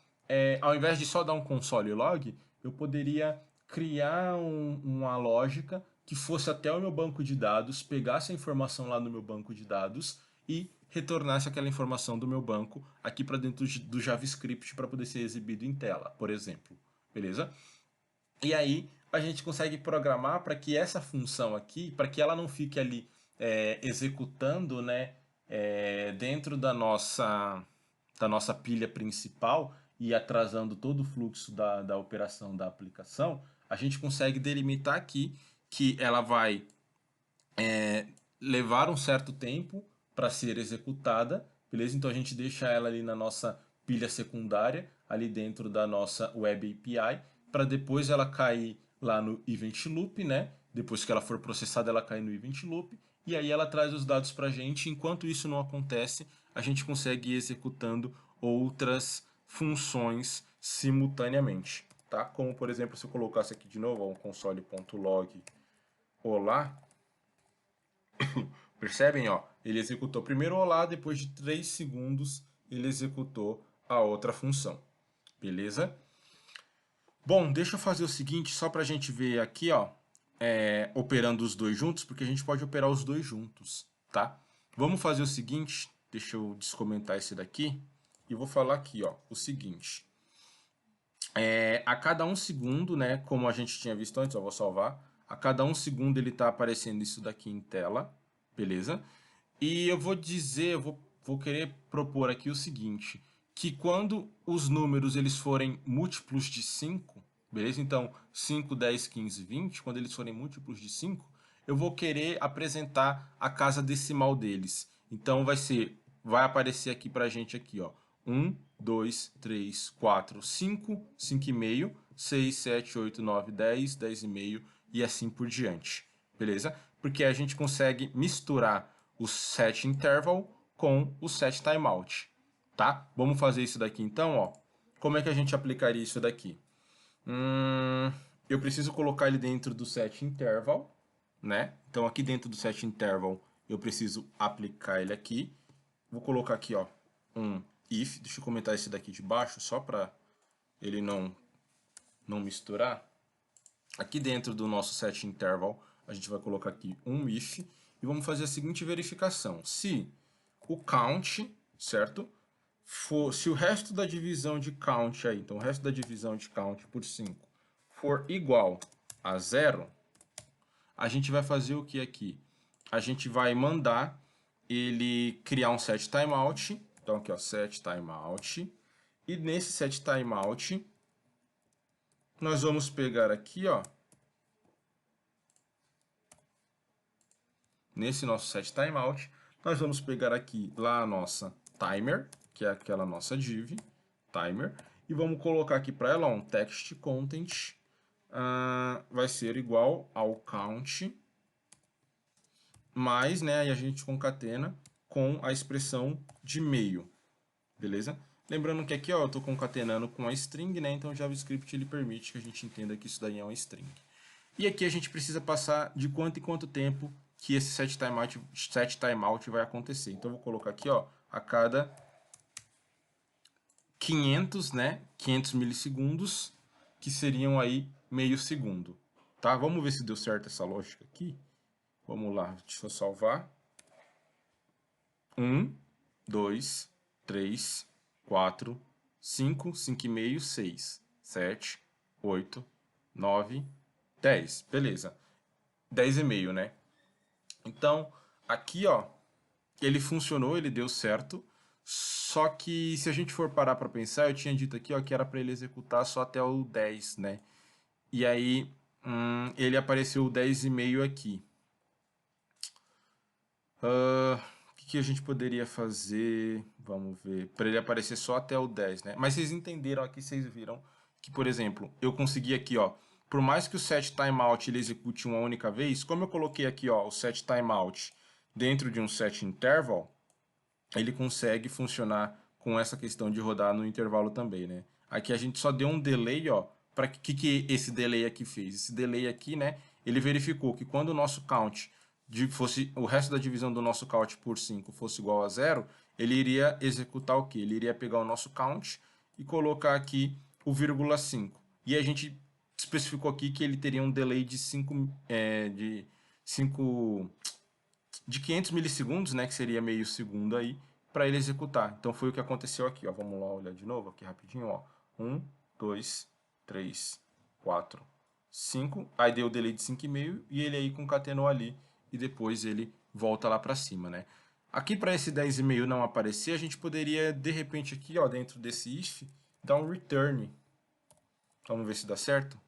ao invés de só dar um console log, eu poderia criar uma lógica que fosse até o meu banco de dados, pegasse a informação lá no meu banco de dados e retornasse aquela informação do meu banco aqui para dentro do JavaScript para poder ser exibido em tela, por exemplo. Beleza? E aí a gente consegue programar para que essa função aqui, para que ela não fique ali executando, né, dentro da nossa pilha principal e atrasando todo o fluxo da operação da aplicação, a gente consegue delimitar aqui que ela vai levar um certo tempo para ser executada, beleza? Então a gente deixa ela ali na nossa pilha secundária, ali dentro da nossa Web API, para depois ela cair lá no Event Loop, né? Depois que ela for processada, ela cai no Event Loop, e aí ela traz os dados para a gente. Enquanto isso não acontece, a gente consegue ir executando outras funções simultaneamente, tá? Como, por exemplo, se eu colocasse aqui de novo, ó, um console.log olá, percebem, ó? Ele executou primeiro o olá, depois de 3 segundos ele executou a outra função. Beleza? Bom, deixa eu fazer o seguinte, só para a gente ver aqui, ó, operando os dois juntos, porque a gente pode operar os dois juntos, tá? Vamos fazer o seguinte, deixa eu descomentar esse daqui, e vou falar aqui, ó, o seguinte. A cada um segundo, né, como a gente tinha visto antes, eu vou salvar, a cada um segundo ele está aparecendo isso daqui em tela, beleza? E eu vou dizer, eu vou querer propor aqui o seguinte, que quando os números eles forem múltiplos de 5, beleza? Então, 5, 10, 15, 20, quando eles forem múltiplos de 5, eu vou querer apresentar a casa decimal deles. Então vai aparecer aqui pra gente aqui, ó, 1, 2, 3, 4, 5, 5,5, 6, 7, 8, 9, 10, 10,5 e assim por diante, beleza? Porque a gente consegue misturar o set interval com o set timeout, tá? Vamos fazer isso daqui então, ó. Como é que a gente aplicaria isso daqui? Eu preciso colocar ele dentro do set interval, né? Então aqui dentro do set interval eu preciso aplicar ele aqui. Vou colocar aqui, ó, um if. Deixa eu comentar esse daqui de baixo só para ele não misturar. Aqui dentro do nosso set interval a gente vai colocar aqui um if e vamos fazer a seguinte verificação: se o count, certo? Se o resto da divisão de count aí, então o resto da divisão de count por 5 for igual a 0, a gente vai fazer o que aqui? A gente vai mandar ele criar um set timeout. Então aqui, ó, set timeout. E nesse set timeout, nós vamos pegar aqui, ó, nesse nosso set timeout, nós vamos pegar aqui lá a nossa timer, que é aquela nossa div, timer, e vamos colocar aqui para ela um text content, vai ser igual ao count, mais, né, aí a gente concatena com a expressão de meio, beleza? Lembrando que aqui, ó, eu estou concatenando com a string, né, então o JavaScript ele permite que a gente entenda que isso daí é uma string. E aqui a gente precisa passar de quanto em quanto tempo que esse set timeout vai acontecer. Então eu vou colocar aqui, ó, a cada 500, né, 500 milissegundos, que seriam aí meio segundo, tá? Vamos ver se deu certo essa lógica aqui. Vamos lá, deixa eu salvar. 1, 2, 3, 4, 5, 5,5, 6, 7, 8, 9, 10. Beleza. 10,5, né? Então, aqui, ó, ele funcionou, ele deu certo. Só que se a gente for parar para pensar, eu tinha dito aqui, ó, que era para ele executar só até o 10, né? E aí, ele apareceu o 10,5 aqui. O que a gente poderia fazer? Vamos ver. Para ele aparecer só até o 10, né? Mas vocês entenderam aqui, vocês viram que, por exemplo, eu consegui aqui, ó. Por mais que o set timeout ele execute uma única vez, como eu coloquei aqui, ó, o set timeout dentro de um set interval, ele consegue funcionar com essa questão de rodar no intervalo também, né? Aqui a gente só deu um delay, ó. Para que esse delay aqui fez? Esse delay aqui, né? Ele verificou que quando o nosso count fosse o resto da divisão do nosso count por 5 fosse igual a 0, ele iria executar o quê? Ele iria pegar o nosso count e colocar aqui o vírgula 5. E a gente especificou aqui que ele teria um delay de 500 milissegundos, né, que seria meio segundo aí, para ele executar. Então foi o que aconteceu aqui, ó. Vamos lá olhar de novo aqui rapidinho, ó. 1, 2, 3, 4, 5. Aí deu o delay de 5,5 e ele aí concatenou ali e depois ele volta lá para cima, né? Aqui para esse 10,5 não aparecer, a gente poderia de repente aqui, ó, dentro desse if, dar um return. Vamos ver se dá certo.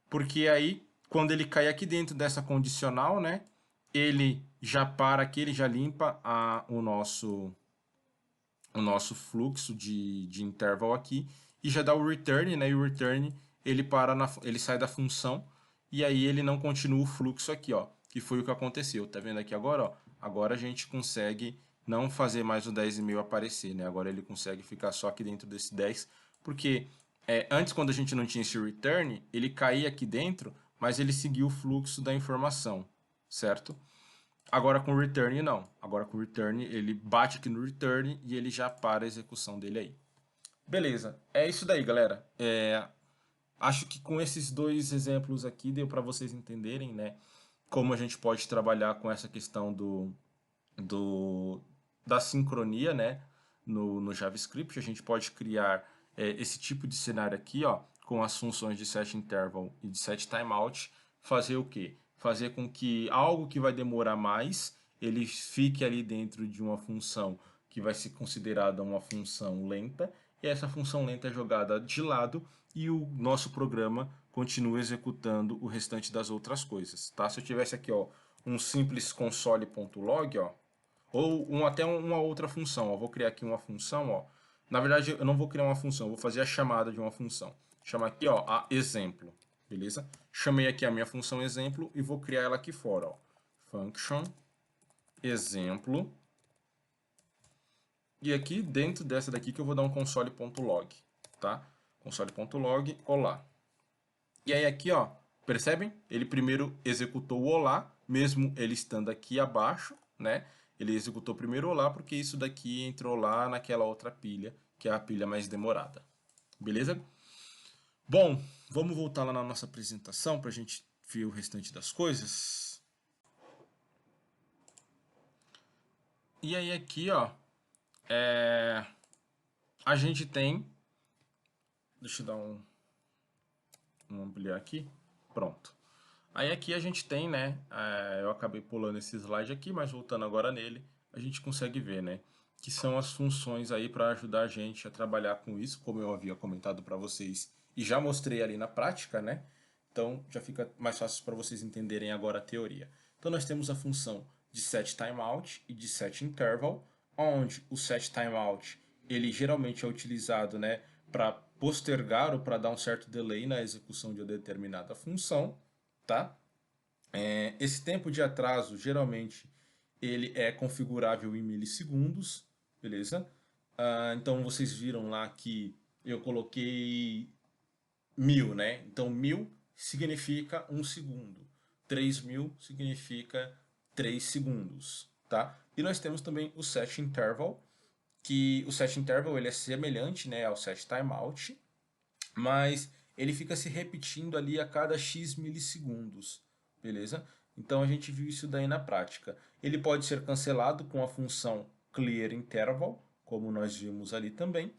Porque aí, quando ele cair aqui dentro dessa condicional, né, ele já para aqui, ele já limpa o nosso fluxo de interval aqui e já dá o return, né? E o return ele sai da função e aí ele não continua o fluxo aqui, ó, que foi o que aconteceu. Tá vendo aqui agora, ó? Agora a gente consegue não fazer mais o 10,5 aparecer, né? Agora ele consegue ficar só aqui dentro desse 10, porque antes, quando a gente não tinha esse return, ele caía aqui dentro, mas ele seguia o fluxo da informação, certo? Agora com o return não. Agora com o return ele bate aqui no return e ele já para a execução dele aí. Beleza, é isso daí, galera. Acho que com esses dois exemplos aqui deu para vocês entenderem, né, como a gente pode trabalhar com essa questão da sincronia, né, no JavaScript. A gente pode criar esse tipo de cenário aqui, ó, com as funções de set interval e de set timeout, fazer o quê? Fazer com que algo que vai demorar mais, ele fique ali dentro de uma função que vai ser considerada uma função lenta, e essa função lenta é jogada de lado e o nosso programa continua executando o restante das outras coisas, tá? Se eu tivesse aqui, ó, um simples console.log, ó, ou até uma outra função. Ó. Vou criar aqui uma função, ó. Na verdade, eu não vou criar uma função, eu vou fazer a chamada de uma função. Chama aqui, ó, a exemplo, beleza? Chamei aqui a minha função exemplo e vou criar ela aqui fora, ó. Function exemplo. E aqui dentro dessa daqui que eu vou dar um console.log, tá? Console.log, olá. E aí aqui, ó, percebem? Ele primeiro executou o olá, mesmo ele estando aqui abaixo, né? Ele executou primeiro o olá porque isso daqui entrou lá naquela outra pilha, que é a pilha mais demorada. Beleza? Bom, vamos voltar lá na nossa apresentação para a gente ver o restante das coisas. E aí aqui, ó, a gente tem... Deixa eu dar vamos ampliar aqui. Pronto. Aí aqui a gente tem, né, eu acabei pulando esse slide aqui, mas voltando agora nele, a gente consegue ver, né, que são as funções aí para ajudar a gente a trabalhar com isso, como eu havia comentado para vocês e já mostrei ali na prática, né, então já fica mais fácil para vocês entenderem agora a teoria. Então nós temos a função de setTimeout e de setInterval, onde o setTimeout ele geralmente é utilizado, né, para postergar ou para dar um certo delay na execução de uma determinada função, tá? Esse tempo de atraso, geralmente, ele é configurável em milissegundos, beleza? Então, vocês viram lá que eu coloquei 1000, né? Então, 1000 significa 1 segundo. 3000 significa 3 segundos, tá? E nós temos também o set interval, que o set interval ele é semelhante, né, ao set timeout, mas ele fica se repetindo ali a cada x milissegundos, beleza? Então a gente viu isso daí na prática. Ele pode ser cancelado com a função clearInterval, como nós vimos ali também,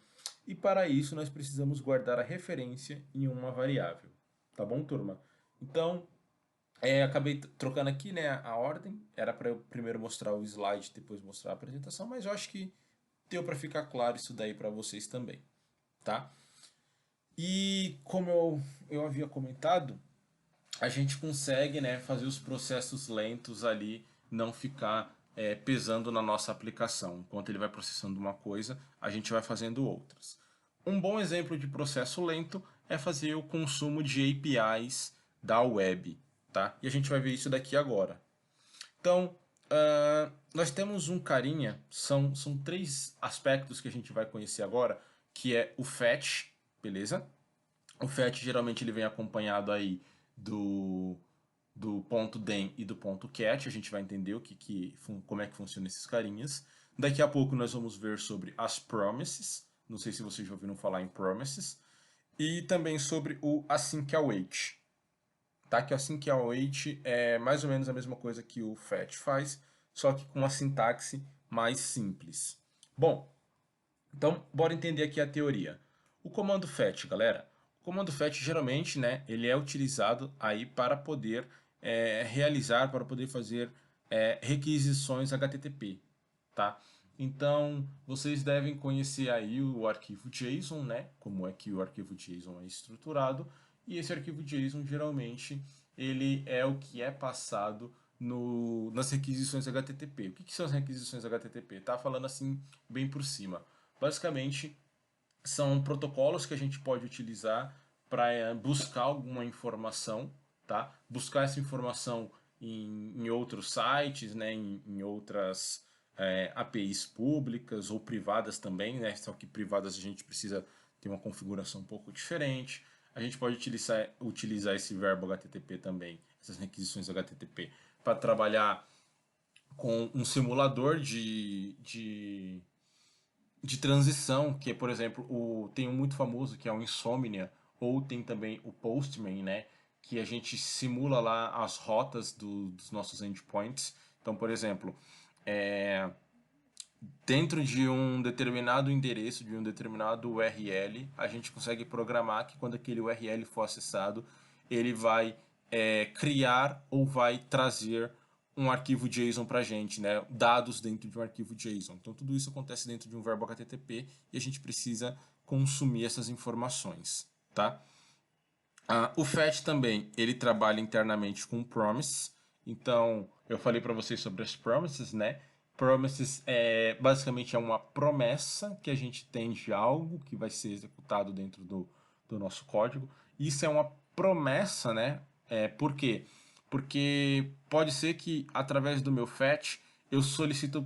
e para isso nós precisamos guardar a referência em uma variável, tá bom, turma? Então, acabei trocando aqui, né, a ordem, era para eu primeiro mostrar o slide, depois mostrar a apresentação, mas eu acho que deu para ficar claro isso daí para vocês também, tá? E como eu havia comentado, a gente consegue, né, fazer os processos lentos ali não ficar pesando na nossa aplicação. Enquanto ele vai processando uma coisa, a gente vai fazendo outras. Um bom exemplo de processo lento é fazer o consumo de APIs da web, tá? E a gente vai ver isso daqui agora. Então, nós temos um carinha, são três aspectos que a gente vai conhecer agora, que é o fetch, beleza? O fetch geralmente ele vem acompanhado aí do ponto .den e do ponto .cat, a gente vai entender como é que funciona esses carinhas. Daqui a pouco nós vamos ver sobre as promises, não sei se vocês já ouviram falar em promises, e também sobre o async-await, tá? Que o async-await é mais ou menos a mesma coisa que o fetch faz, só que com uma sintaxe mais simples. Bom, então bora entender aqui a teoria. O comando fetch, galera, o comando fetch geralmente, né, ele é utilizado aí para poder realizar, para poder fazer requisições HTTP, tá? Então, vocês devem conhecer aí o arquivo JSON, né? Como é que o arquivo JSON é estruturado. E esse arquivo JSON, geralmente, ele é o que é passado nas requisições HTTP. O que são as requisições HTTP? Tá falando assim, bem por cima. Basicamente, são protocolos que a gente pode utilizar para buscar alguma informação, tá? Buscar essa informação em outros sites, né? Em outras APIs públicas ou privadas também, né? Só que privadas a gente precisa ter uma configuração um pouco diferente. A gente pode utilizar esse verbo HTTP também, essas requisições HTTP, para trabalhar com um simulador de transição, que é, por exemplo, tem um muito famoso que é o Insomnia, ou tem também o Postman, né? Que a gente simula lá as rotas dos nossos endpoints. Então, por exemplo, dentro de um determinado endereço, de um determinado URL, a gente consegue programar que quando aquele URL for acessado, ele vai criar ou vai trazer um arquivo JSON para a gente, né? Dados dentro de um arquivo JSON. Então, tudo isso acontece dentro de um verbo HTTP e a gente precisa consumir essas informações, tá? O fetch também, ele trabalha internamente com promise Então, eu falei para vocês sobre as promises, né? Promises basicamente é uma promessa que a gente tem de algo que vai ser executado dentro do nosso código. Isso é uma promessa, né? Por quê? Porque pode ser que através do meu fetch eu solicito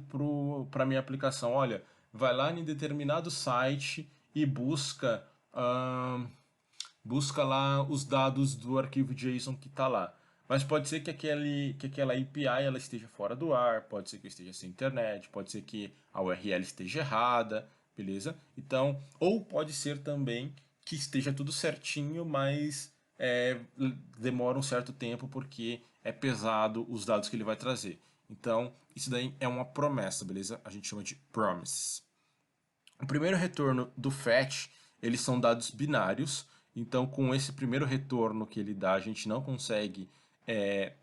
para minha aplicação, olha, vai lá em determinado site e busca lá os dados do arquivo JSON que está lá. Mas pode ser que aquela API ela esteja fora do ar, pode ser que eu esteja sem internet, pode ser que a URL esteja errada, beleza? Então, ou pode ser também que esteja tudo certinho, mas demora um certo tempo porque é pesado os dados que ele vai trazer. Então, isso daí é uma promessa, beleza? A gente chama de promise. O primeiro retorno do fetch, eles são dados binários, então com esse primeiro retorno que ele dá, a gente não consegue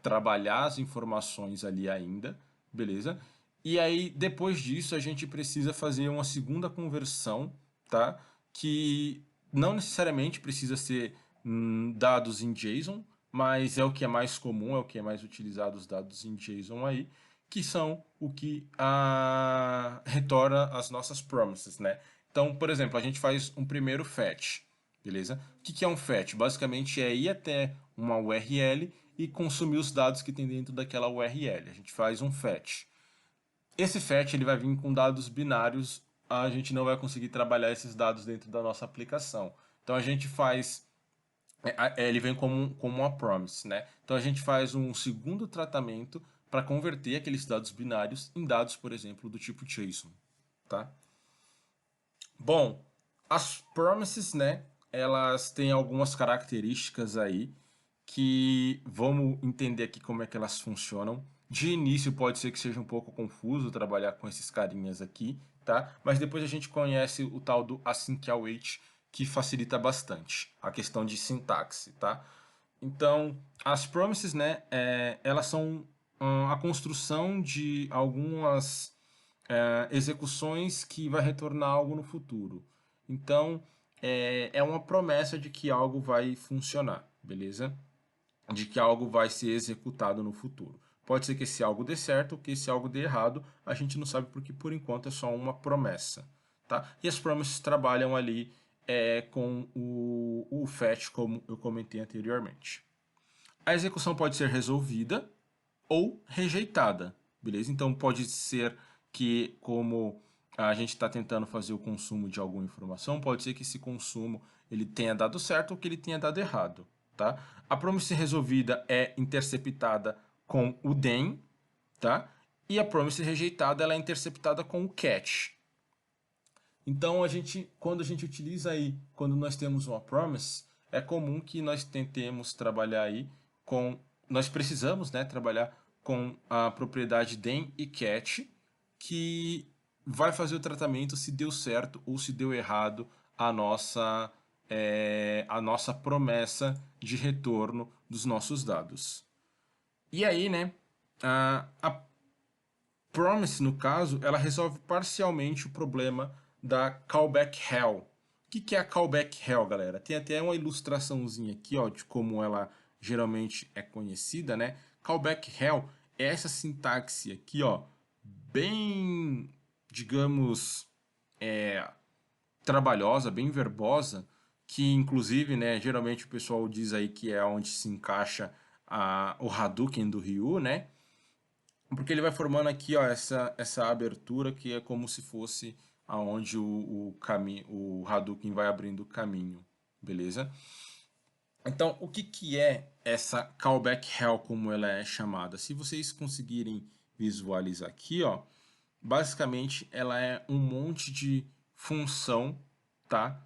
trabalhar as informações ali ainda, beleza? E aí, depois disso, a gente precisa fazer uma segunda conversão, tá? Que não necessariamente precisa ser dados em JSON, mas é o que é mais comum, é o que é mais utilizado os dados em JSON aí, que são o que retorna as nossas promises, né? Então, por exemplo, a gente faz um primeiro fetch, beleza? O que é um fetch? Basicamente é ir até uma URL e consumir os dados que tem dentro daquela URL. A gente faz um fetch. Esse fetch ele vai vir com dados binários, a gente não vai conseguir trabalhar esses dados dentro da nossa aplicação. Então a gente faz ele vem como uma promise, né? Então a gente faz um segundo tratamento para converter aqueles dados binários em dados, por exemplo, do tipo JSON, tá? Bom, as promises, né? Elas têm algumas características aí que vamos entender aqui como é que elas funcionam. De início pode ser que seja um pouco confuso trabalhar com esses carinhas aqui, tá? Mas depois a gente conhece o tal do async await, que facilita bastante a questão de sintaxe, tá? Então, as promises, né, elas são a construção de algumas execuções que vai retornar algo no futuro. Então, é uma promessa de que algo vai funcionar, beleza? De que algo vai ser executado no futuro. Pode ser que esse algo dê certo ou que esse algo dê errado, a gente não sabe porque por enquanto é só uma promessa. Tá? E as promises trabalham ali com o fetch, como eu comentei anteriormente. A execução pode ser resolvida ou rejeitada, beleza? Então pode ser que, como a gente está tentando fazer o consumo de alguma informação, pode ser que esse consumo ele tenha dado certo ou que ele tenha dado errado, tá? A promise resolvida é interceptada com o then, tá? E a promise rejeitada ela é interceptada com o catch. Então quando a gente utiliza aí, quando nós temos uma promise, é comum que nós tentemos trabalhar aí nós precisamos, né, trabalhar com a propriedade then e catch, que vai fazer o tratamento se deu certo ou se deu errado a nossa promessa de retorno dos nossos dados. E aí, né, a promise, no caso, ela resolve parcialmente o problema da callback hell. O que é a callback hell, galera? Tem até uma ilustraçãozinha aqui, ó, de como ela geralmente é conhecida, né? Callback hell é essa sintaxe aqui, ó, bem, digamos, trabalhosa, bem verbosa, que inclusive, né, geralmente o pessoal diz aí que é onde se encaixa o Hadouken do Ryu, né? Porque ele vai formando aqui, ó, essa abertura que é como se fosse aonde o Hadouken vai abrindo o caminho, beleza? Então, o que, que é essa callback hell, como ela é chamada? Se vocês conseguirem visualizar aqui, ó, basicamente ela é um monte de função, tá?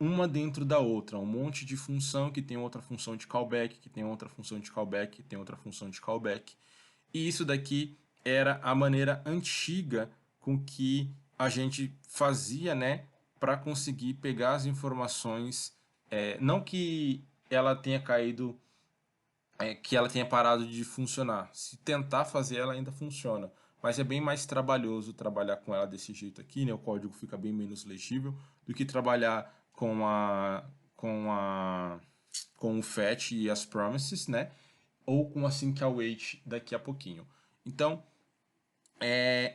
Uma dentro da outra, um monte de função que tem outra função de callback, que tem outra função de callback, que tem outra função de callback. E isso daqui era a maneira antiga com que a gente fazia, né, para conseguir pegar as informações. Não que ela tenha caído, que ela tenha parado de funcionar. Se tentar fazer, ela ainda funciona. Mas é bem mais trabalhoso trabalhar com ela desse jeito aqui, né? O código fica bem menos legível do que trabalhar com o fetch e as promises, né? ou com async await daqui a pouquinho. Então,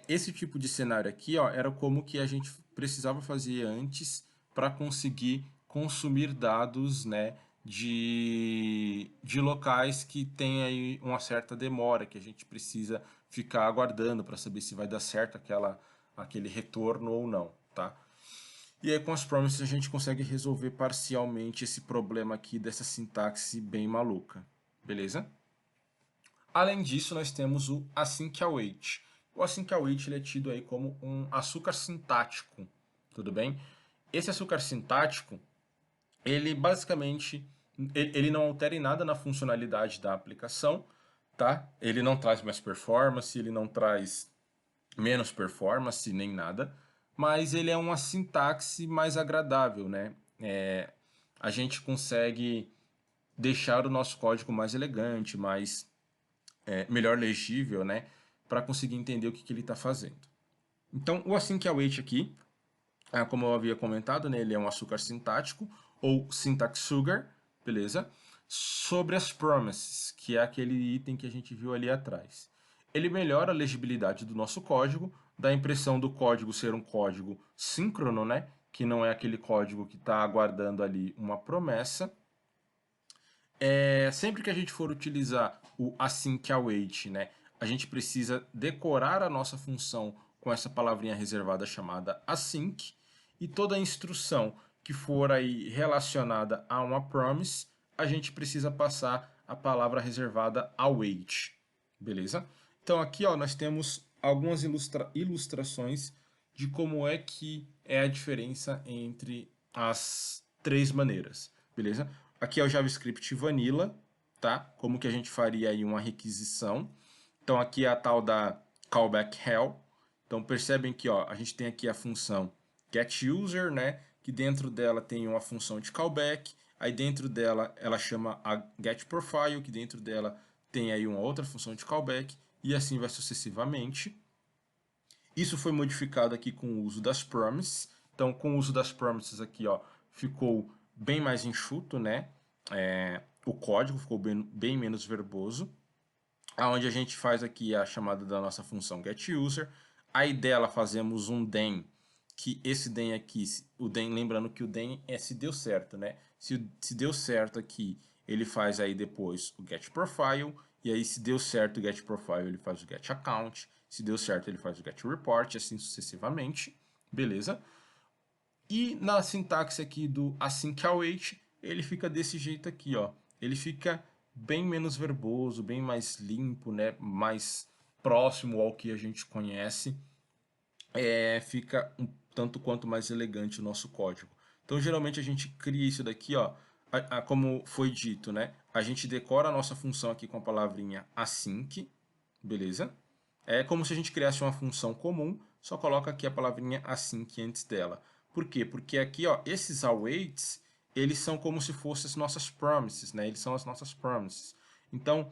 esse tipo de cenário aqui, ó, era como que a gente precisava fazer antes para conseguir consumir dados, né, de locais que tem aí uma certa demora, que a gente precisa ficar aguardando para saber se vai dar certo aquele retorno ou não, tá? E aí com as promises a gente consegue resolver parcialmente esse problema aqui dessa sintaxe bem maluca, beleza? Além disso, nós temos o async await. O async await ele é tido aí como um açúcar sintático, tudo bem? Esse açúcar sintático, ele basicamente ele não altera em nada na funcionalidade da aplicação, tá? Ele não traz mais performance, ele não traz menos performance nem nada, mas ele é uma sintaxe mais agradável, né? A gente consegue deixar o nosso código mais elegante, mais melhor legível, né? Para conseguir entender o que ele está fazendo. Então, o async await aqui, como eu havia comentado, né, ele é um açúcar sintático, ou syntax sugar, beleza? Sobre as promises, que é aquele item que a gente viu ali atrás. Ele melhora a legibilidade do nosso código, dá a impressão do código ser um código síncrono, né? Que não é aquele código que está aguardando ali uma promessa. Sempre que a gente for utilizar o async await, né, a gente precisa decorar a nossa função com essa palavrinha reservada chamada async, e toda instrução que for aí relacionada a uma promise, a gente precisa passar a palavra reservada await, beleza? Então aqui ó, nós temos algumas ilustrações de como é que é a diferença entre as três maneiras, beleza? Aqui é o JavaScript Vanilla, tá? Como que a gente faria aí uma requisição. Então aqui é a tal da callback hell. Então percebem que ó, a gente tem aqui a função getUser, né? Que dentro dela tem uma função de callback. Aí dentro dela ela chama a getProfile, que dentro dela tem aí uma outra função de callback. E assim vai sucessivamente. Isso foi modificado aqui com o uso das promises. Então, com o uso das promises aqui, ó, ficou bem mais enxuto, né? O código ficou bem menos verboso. Onde a gente faz aqui a chamada da nossa função getUser. Aí dela fazemos um den, que esse den aqui, o den, lembrando que o den é se deu certo, né? Se deu certo aqui, ele faz aí depois o getProfile, e aí se deu certo o getProfile, ele faz o getAccount, se deu certo ele faz o getReport, assim sucessivamente, beleza? E na sintaxe aqui do async await, ele fica desse jeito aqui, ó. Ele fica bem menos verboso, bem mais limpo, né? Mais próximo ao que a gente conhece. Fica um tanto quanto mais elegante o nosso código. Então, geralmente a gente cria isso daqui, ó, como foi dito, né? A gente decora a nossa função aqui com a palavrinha async, beleza? É como se a gente criasse uma função comum, só coloca aqui a palavrinha async antes dela. Por quê? Porque aqui, ó, esses awaits, eles são como se fossem as nossas promises, né? Eles são as nossas promises. Então,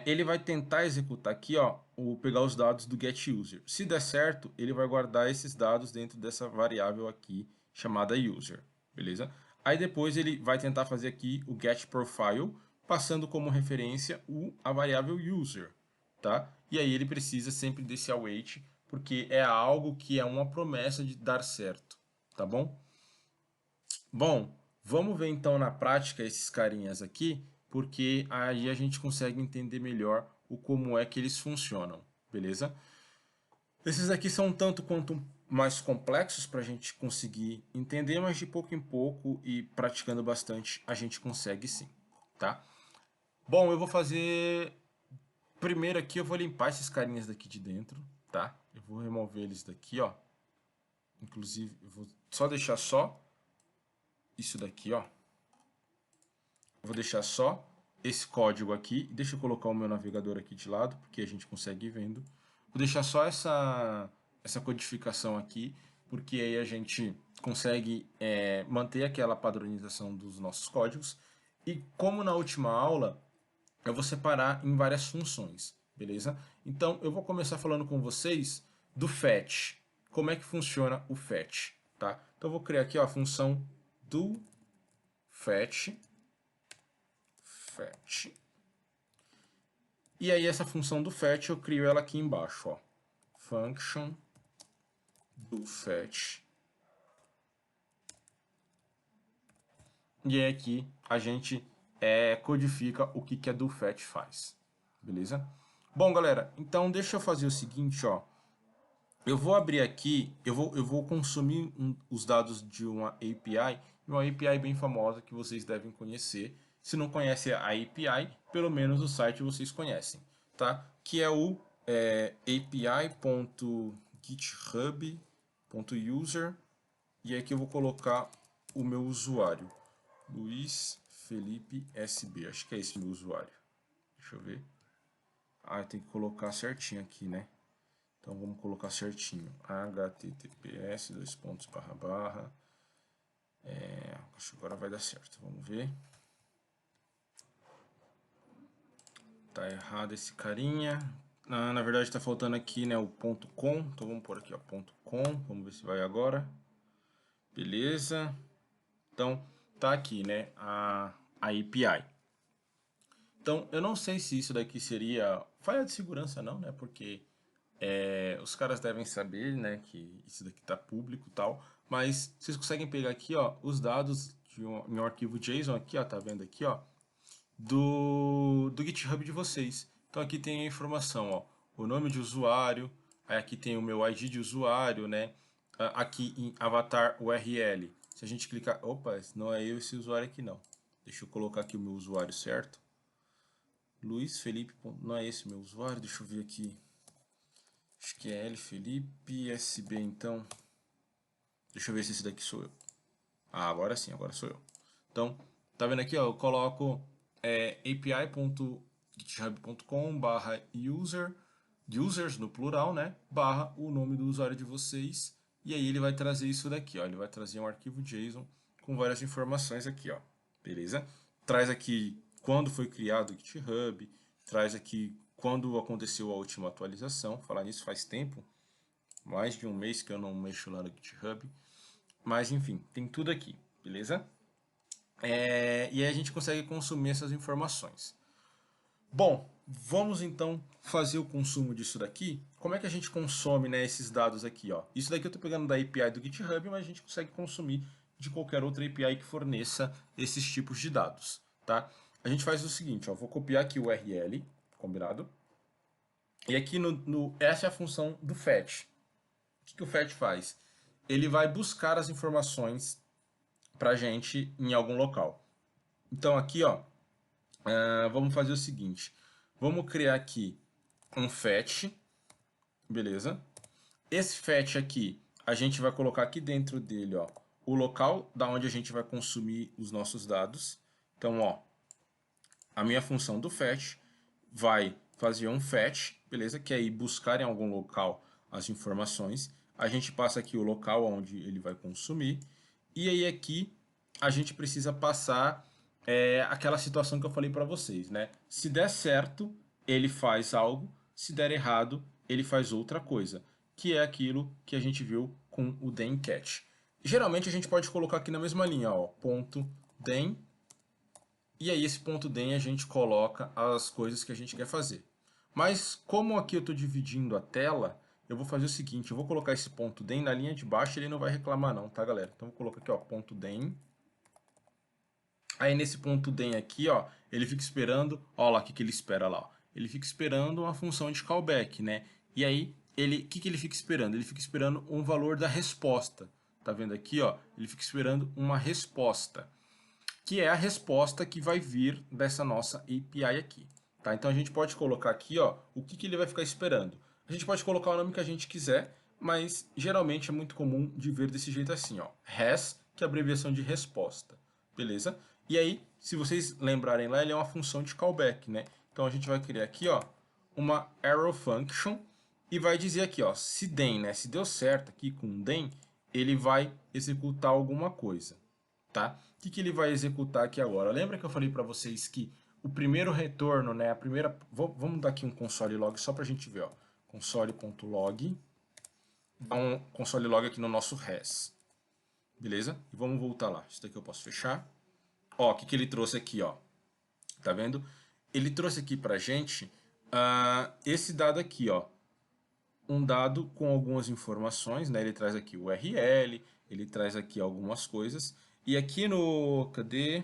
ele vai tentar executar aqui, ó, pegar os dados do getUser. Se der certo, ele vai guardar esses dados dentro dessa variável aqui chamada user, beleza? Aí depois ele vai tentar fazer aqui o getProfile, passando como referência a variável user, tá? E aí ele precisa sempre desse await, porque é algo que é uma promessa de dar certo, tá bom? Bom, vamos ver então na prática esses carinhas aqui, porque aí a gente consegue entender melhor o como é que eles funcionam, beleza? Esses aqui são um tanto quanto mais complexos para a gente conseguir entender, mas de pouco em pouco e praticando bastante a gente consegue sim, tá? Bom, eu vou fazer... Primeiro aqui eu vou limpar esses carinhas daqui de dentro, tá? Eu vou remover eles daqui, ó. Inclusive, eu vou só deixar só isso daqui, ó. Vou deixar só esse código aqui. Deixa eu colocar o meu navegador aqui de lado, porque a gente consegue ir vendo. Vou deixar só essa codificação aqui, porque aí a gente consegue manter aquela padronização dos nossos códigos. E como na última aula, eu vou separar em várias funções, beleza? Então, eu vou começar falando com vocês do fetch. Como é que funciona o fetch, tá? Então, eu vou criar aqui ó, a função do fetch. E aí essa função do fetch eu crio ela aqui embaixo, ó. Function do fetch. E aí aqui a gente codifica o que a do fetch faz. Beleza? Bom, galera, então deixa eu fazer o seguinte, ó. Eu vou abrir aqui, eu vou consumir os dados de uma API bem famosa que vocês devem conhecer. Se não conhece a API, pelo menos o site vocês conhecem, tá? Que é o api.github.user, e aqui eu vou colocar o meu usuário, Luiz Felipe SB, acho que é esse meu usuário. Deixa eu ver. Ah, tem que colocar certinho aqui, né? Então vamos colocar certinho. https dois pontos barra barra. Acho que agora vai dar certo. Vamos ver. Tá errado esse carinha. Na verdade está faltando aqui, né, o ponto .com. Então vamos pôr aqui, ó, ponto .com. Vamos ver se vai agora. Beleza. Então tá aqui, né, a API. Então eu não sei se isso daqui seria falha de segurança não, né? Porque os caras devem saber, né, que isso daqui está público e tal, mas vocês conseguem pegar aqui, ó, os dados em um arquivo JSON aqui, ó, tá vendo aqui, ó, do GitHub de vocês. Então aqui tem a informação, ó, o nome de usuário, aí aqui tem o meu ID de usuário, né, aqui em avatar URL. Se a gente clicar, opa, não é eu esse usuário aqui não. Deixa eu colocar aqui o meu usuário certo. Luiz Felipe, não é esse o meu usuário, deixa eu ver aqui. Acho que é L Felipe SB, então. Deixa eu ver se esse daqui sou eu. Ah, agora sim, agora sou eu. Então, tá vendo aqui, ó, eu coloco api.github.com/user, users no plural, né? Barra o nome do usuário de vocês. E aí ele vai trazer isso daqui, ó. Ele vai trazer um arquivo JSON com várias informações aqui, ó. Beleza? Traz aqui quando foi criado o GitHub, traz aqui quando aconteceu a última atualização. Falar nisso faz tempo, mais de um mês que eu não mexo lá no GitHub. Mas enfim, tem tudo aqui, beleza? E aí a gente consegue consumir essas informações. Bom, vamos então fazer o consumo disso daqui. Como é que a gente consome, né, esses dados aqui, ó? Isso daqui eu estou pegando da API do GitHub, mas a gente consegue consumir de qualquer outra API que forneça esses tipos de dados, tá? A gente faz o seguinte, ó, vou copiar aqui o URL, combinado? E aqui essa é a função do fetch. O que o fetch faz? Ele vai buscar as informações para a gente em algum local. Então aqui, ó, vamos fazer o seguinte. Vamos criar aqui um fetch, beleza? Esse fetch aqui, a gente vai colocar aqui dentro dele, ó, o local da onde a gente vai consumir os nossos dados. Então, ó, a minha função do fetch vai fazer um fetch, beleza? Que é ir buscar em algum local as informações. A gente passa aqui o local onde ele vai consumir. E aí aqui a gente precisa passar aquela situação que eu falei para vocês, né? Se der certo, ele faz algo. Se der errado, ele faz outra coisa. Que é aquilo que a gente viu com o then catch. Geralmente a gente pode colocar aqui na mesma linha, ó, ponto then. E aí esse ponto DEM a gente coloca as coisas que a gente quer fazer. Mas como aqui eu estou dividindo a tela, eu vou fazer o seguinte, eu vou colocar esse ponto DEM na linha de baixo e ele não vai reclamar não, tá galera? Então eu vou colocar aqui, ó, ponto DEM. Aí nesse ponto DEM aqui, ó, ele fica esperando, ó lá o que ele espera lá, ó. Ele fica esperando uma função de callback, né? E aí, o que ele fica esperando? Ele fica esperando um valor da resposta. Tá vendo aqui, ó? Ele fica esperando uma resposta, que é a resposta que vai vir dessa nossa API aqui. Tá? Então a gente pode colocar aqui, ó, o que ele vai ficar esperando. A gente pode colocar o nome que a gente quiser, mas geralmente é muito comum de ver desse jeito assim, ó, res, que é a abreviação de resposta, beleza? E aí, se vocês lembrarem lá, ele é uma função de callback, né? Então a gente vai criar aqui, ó, uma arrow function e vai dizer aqui, ó, se then, né, se deu certo aqui com then, ele vai executar alguma coisa. Tá? O que ele vai executar aqui agora? Lembra que eu falei para vocês que o primeiro retorno, né, vamos dar aqui um console log só para a gente ver, ó, console.log, dá um console log aqui no nosso res, beleza? E vamos voltar lá, isso daqui eu posso fechar. Ó, o que ele trouxe aqui, ó, tá vendo? Ele trouxe aqui para a gente esse dado aqui, ó, um dado com algumas informações, né? Ele traz aqui o URL, ele traz aqui algumas coisas. E aqui no, cadê?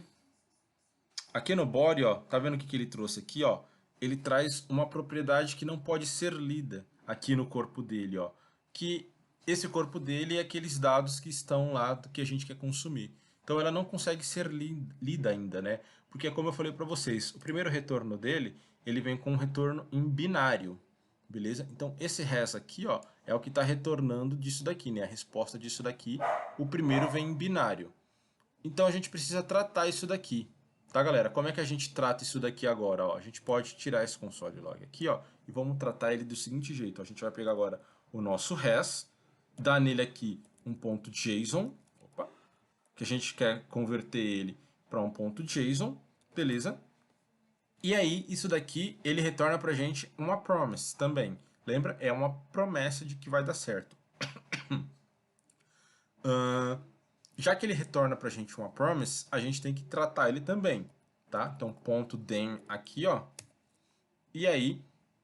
Aqui no body, ó, tá vendo o que ele trouxe aqui, ó? Ele traz uma propriedade que não pode ser lida aqui no corpo dele, ó. Que esse corpo dele é aqueles dados que estão lá do que a gente quer consumir. Então ela não consegue ser lida ainda, né? Porque como eu falei para vocês, o primeiro retorno dele, ele vem com um retorno em binário, beleza? Então esse res aqui, ó, é o que está retornando disso daqui, né? A resposta disso daqui, o primeiro vem em binário. Então a gente precisa tratar isso daqui, tá, galera? Como é que a gente trata isso daqui agora? Ó, a gente pode tirar esse console log aqui, ó, e vamos tratar ele do seguinte jeito. A gente vai pegar agora o nosso res, dar nele aqui um ponto JSON, opa, que a gente quer converter ele para um ponto JSON, beleza? E aí, isso daqui, ele retorna pra gente uma promise também. Lembra? É uma promessa de que vai dar certo. Já que ele retorna pra gente uma promise, a gente tem que tratar ele também, tá? Então, ponto .den aqui, ó. E aí,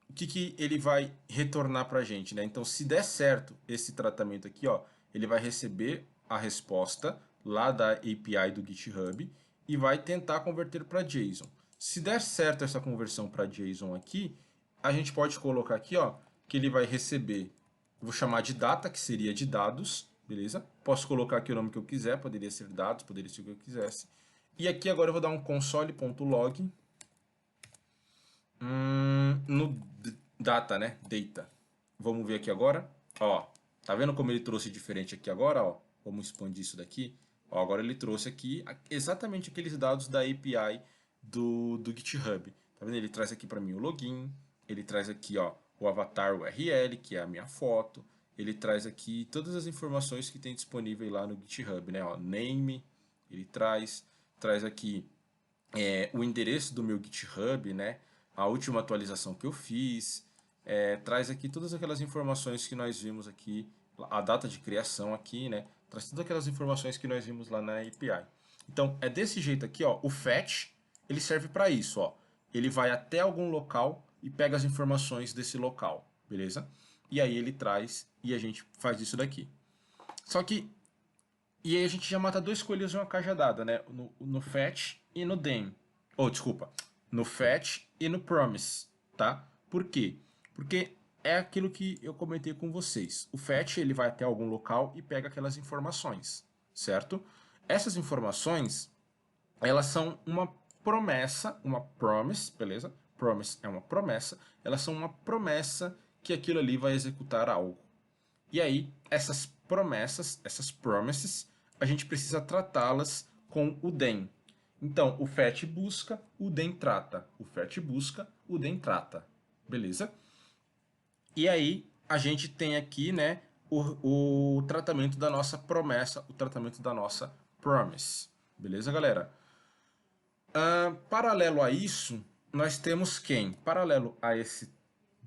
o que ele vai retornar pra gente, né? Então, se der certo esse tratamento aqui, ó, ele vai receber a resposta lá da API do GitHub e vai tentar converter para JSON. Se der certo essa conversão para JSON aqui, a gente pode colocar aqui, ó, que ele vai receber, vou chamar de data, que seria de dados, beleza? Posso colocar aqui o nome que eu quiser, poderia ser dados, poderia ser o que eu quisesse. E aqui agora eu vou dar um console.log no data, né? Data. Vamos ver aqui agora. Ó, tá vendo como ele trouxe diferente aqui agora? Ó, vamos expandir isso daqui. Ó, agora ele trouxe aqui exatamente aqueles dados da API do GitHub. Tá vendo? Ele traz aqui para mim o login. Ele traz aqui, ó, o avatar URL, que é a minha foto. Ele traz aqui todas as informações que tem disponível lá no GitHub, né? Ó, name, ele traz aqui o endereço do meu GitHub, né? A última atualização que eu fiz, traz aqui todas aquelas informações que nós vimos aqui, a data de criação aqui, né? Traz todas aquelas informações que nós vimos lá na API. Então, é desse jeito aqui, ó, o fetch, ele serve para isso, ó. Ele vai até algum local e pega as informações desse local, beleza? E aí ele traz e a gente faz isso daqui. Só que e aí a gente já mata dois coelhos em uma cajadada, né? No fetch e no den. Ou, desculpa, no fetch e no promise, tá? Por quê? Porque é aquilo que eu comentei com vocês. O fetch, ele vai até algum local e pega aquelas informações, certo? Essas informações, elas são uma promessa, uma promise, beleza? Promise é uma promessa. Elas são uma promessa que aquilo ali vai executar algo. E aí, essas promessas, essas promises, a gente precisa tratá-las com o den. Então, o fetch busca, o den trata. O fetch busca, o den trata. Beleza? E aí, a gente tem aqui, né, o tratamento da nossa promessa, o tratamento da nossa promise. Beleza, galera? Paralelo a isso, nós temos quem? Paralelo a esse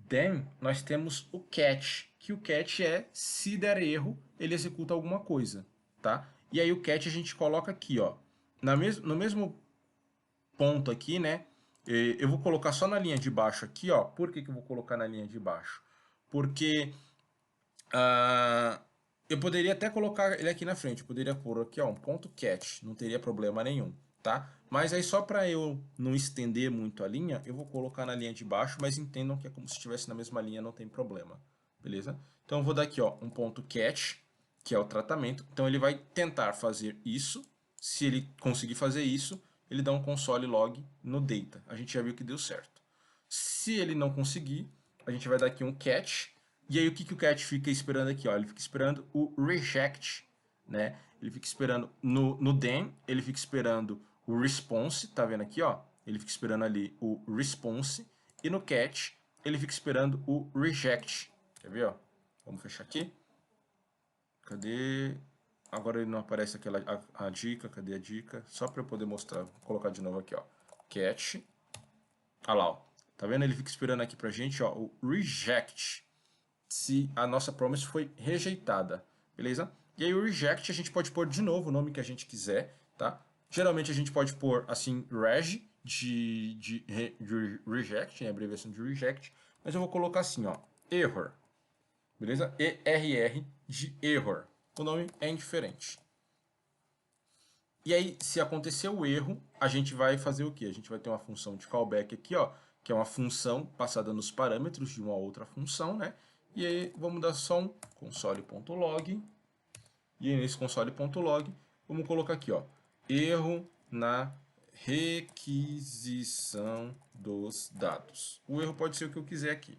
then, nós temos o catch, que o catch é, se der erro, ele executa alguma coisa, tá? E aí o catch a gente coloca aqui, ó, no mesmo ponto aqui, né? Eu vou colocar só na linha de baixo aqui, ó. Por que que eu vou colocar na linha de baixo? Porque eu poderia até colocar ele aqui na frente, eu poderia pôr aqui, ó, um ponto catch, não teria problema nenhum, tá? Mas aí só para eu não estender muito a linha, eu vou colocar na linha de baixo, mas entendam que é como se estivesse na mesma linha, não tem problema, beleza? Então eu vou dar aqui, ó, um ponto catch, que é o tratamento. Então ele vai tentar fazer isso. Se ele conseguir fazer isso, ele dá um console log no data. A gente já viu que deu certo. Se ele não conseguir, a gente vai dar aqui um catch. E aí o que o catch fica esperando aqui? Ó? Ele fica esperando o reject, né? Ele fica esperando no then, ele fica esperando o response, tá vendo aqui, ó? Ele fica esperando ali o response. E no catch, ele fica esperando o reject. Quer ver, ó? Vamos fechar aqui. Cadê? Agora ele não aparece aquela a dica. Cadê a dica? Só para eu poder mostrar. Vou colocar de novo aqui, ó. Catch. Olha lá, ó. Tá vendo? Ele fica esperando aqui pra gente, ó, o reject. Se a nossa promise foi rejeitada. Beleza? E aí o reject a gente pode pôr de novo o nome que a gente quiser, tá? Geralmente a gente pode pôr assim reg, de reject, né, abreviação de reject, mas eu vou colocar assim, ó, error, beleza? ERR de error. O nome é indiferente. E aí, se acontecer o erro, a gente vai fazer o quê? A gente vai ter uma função de callback aqui, ó, que é uma função passada nos parâmetros de uma outra função, né? E aí, vamos dar só um console.log. E aí, nesse console.log, vamos colocar aqui, ó, erro na requisição dos dados. O erro pode ser o que eu quiser aqui.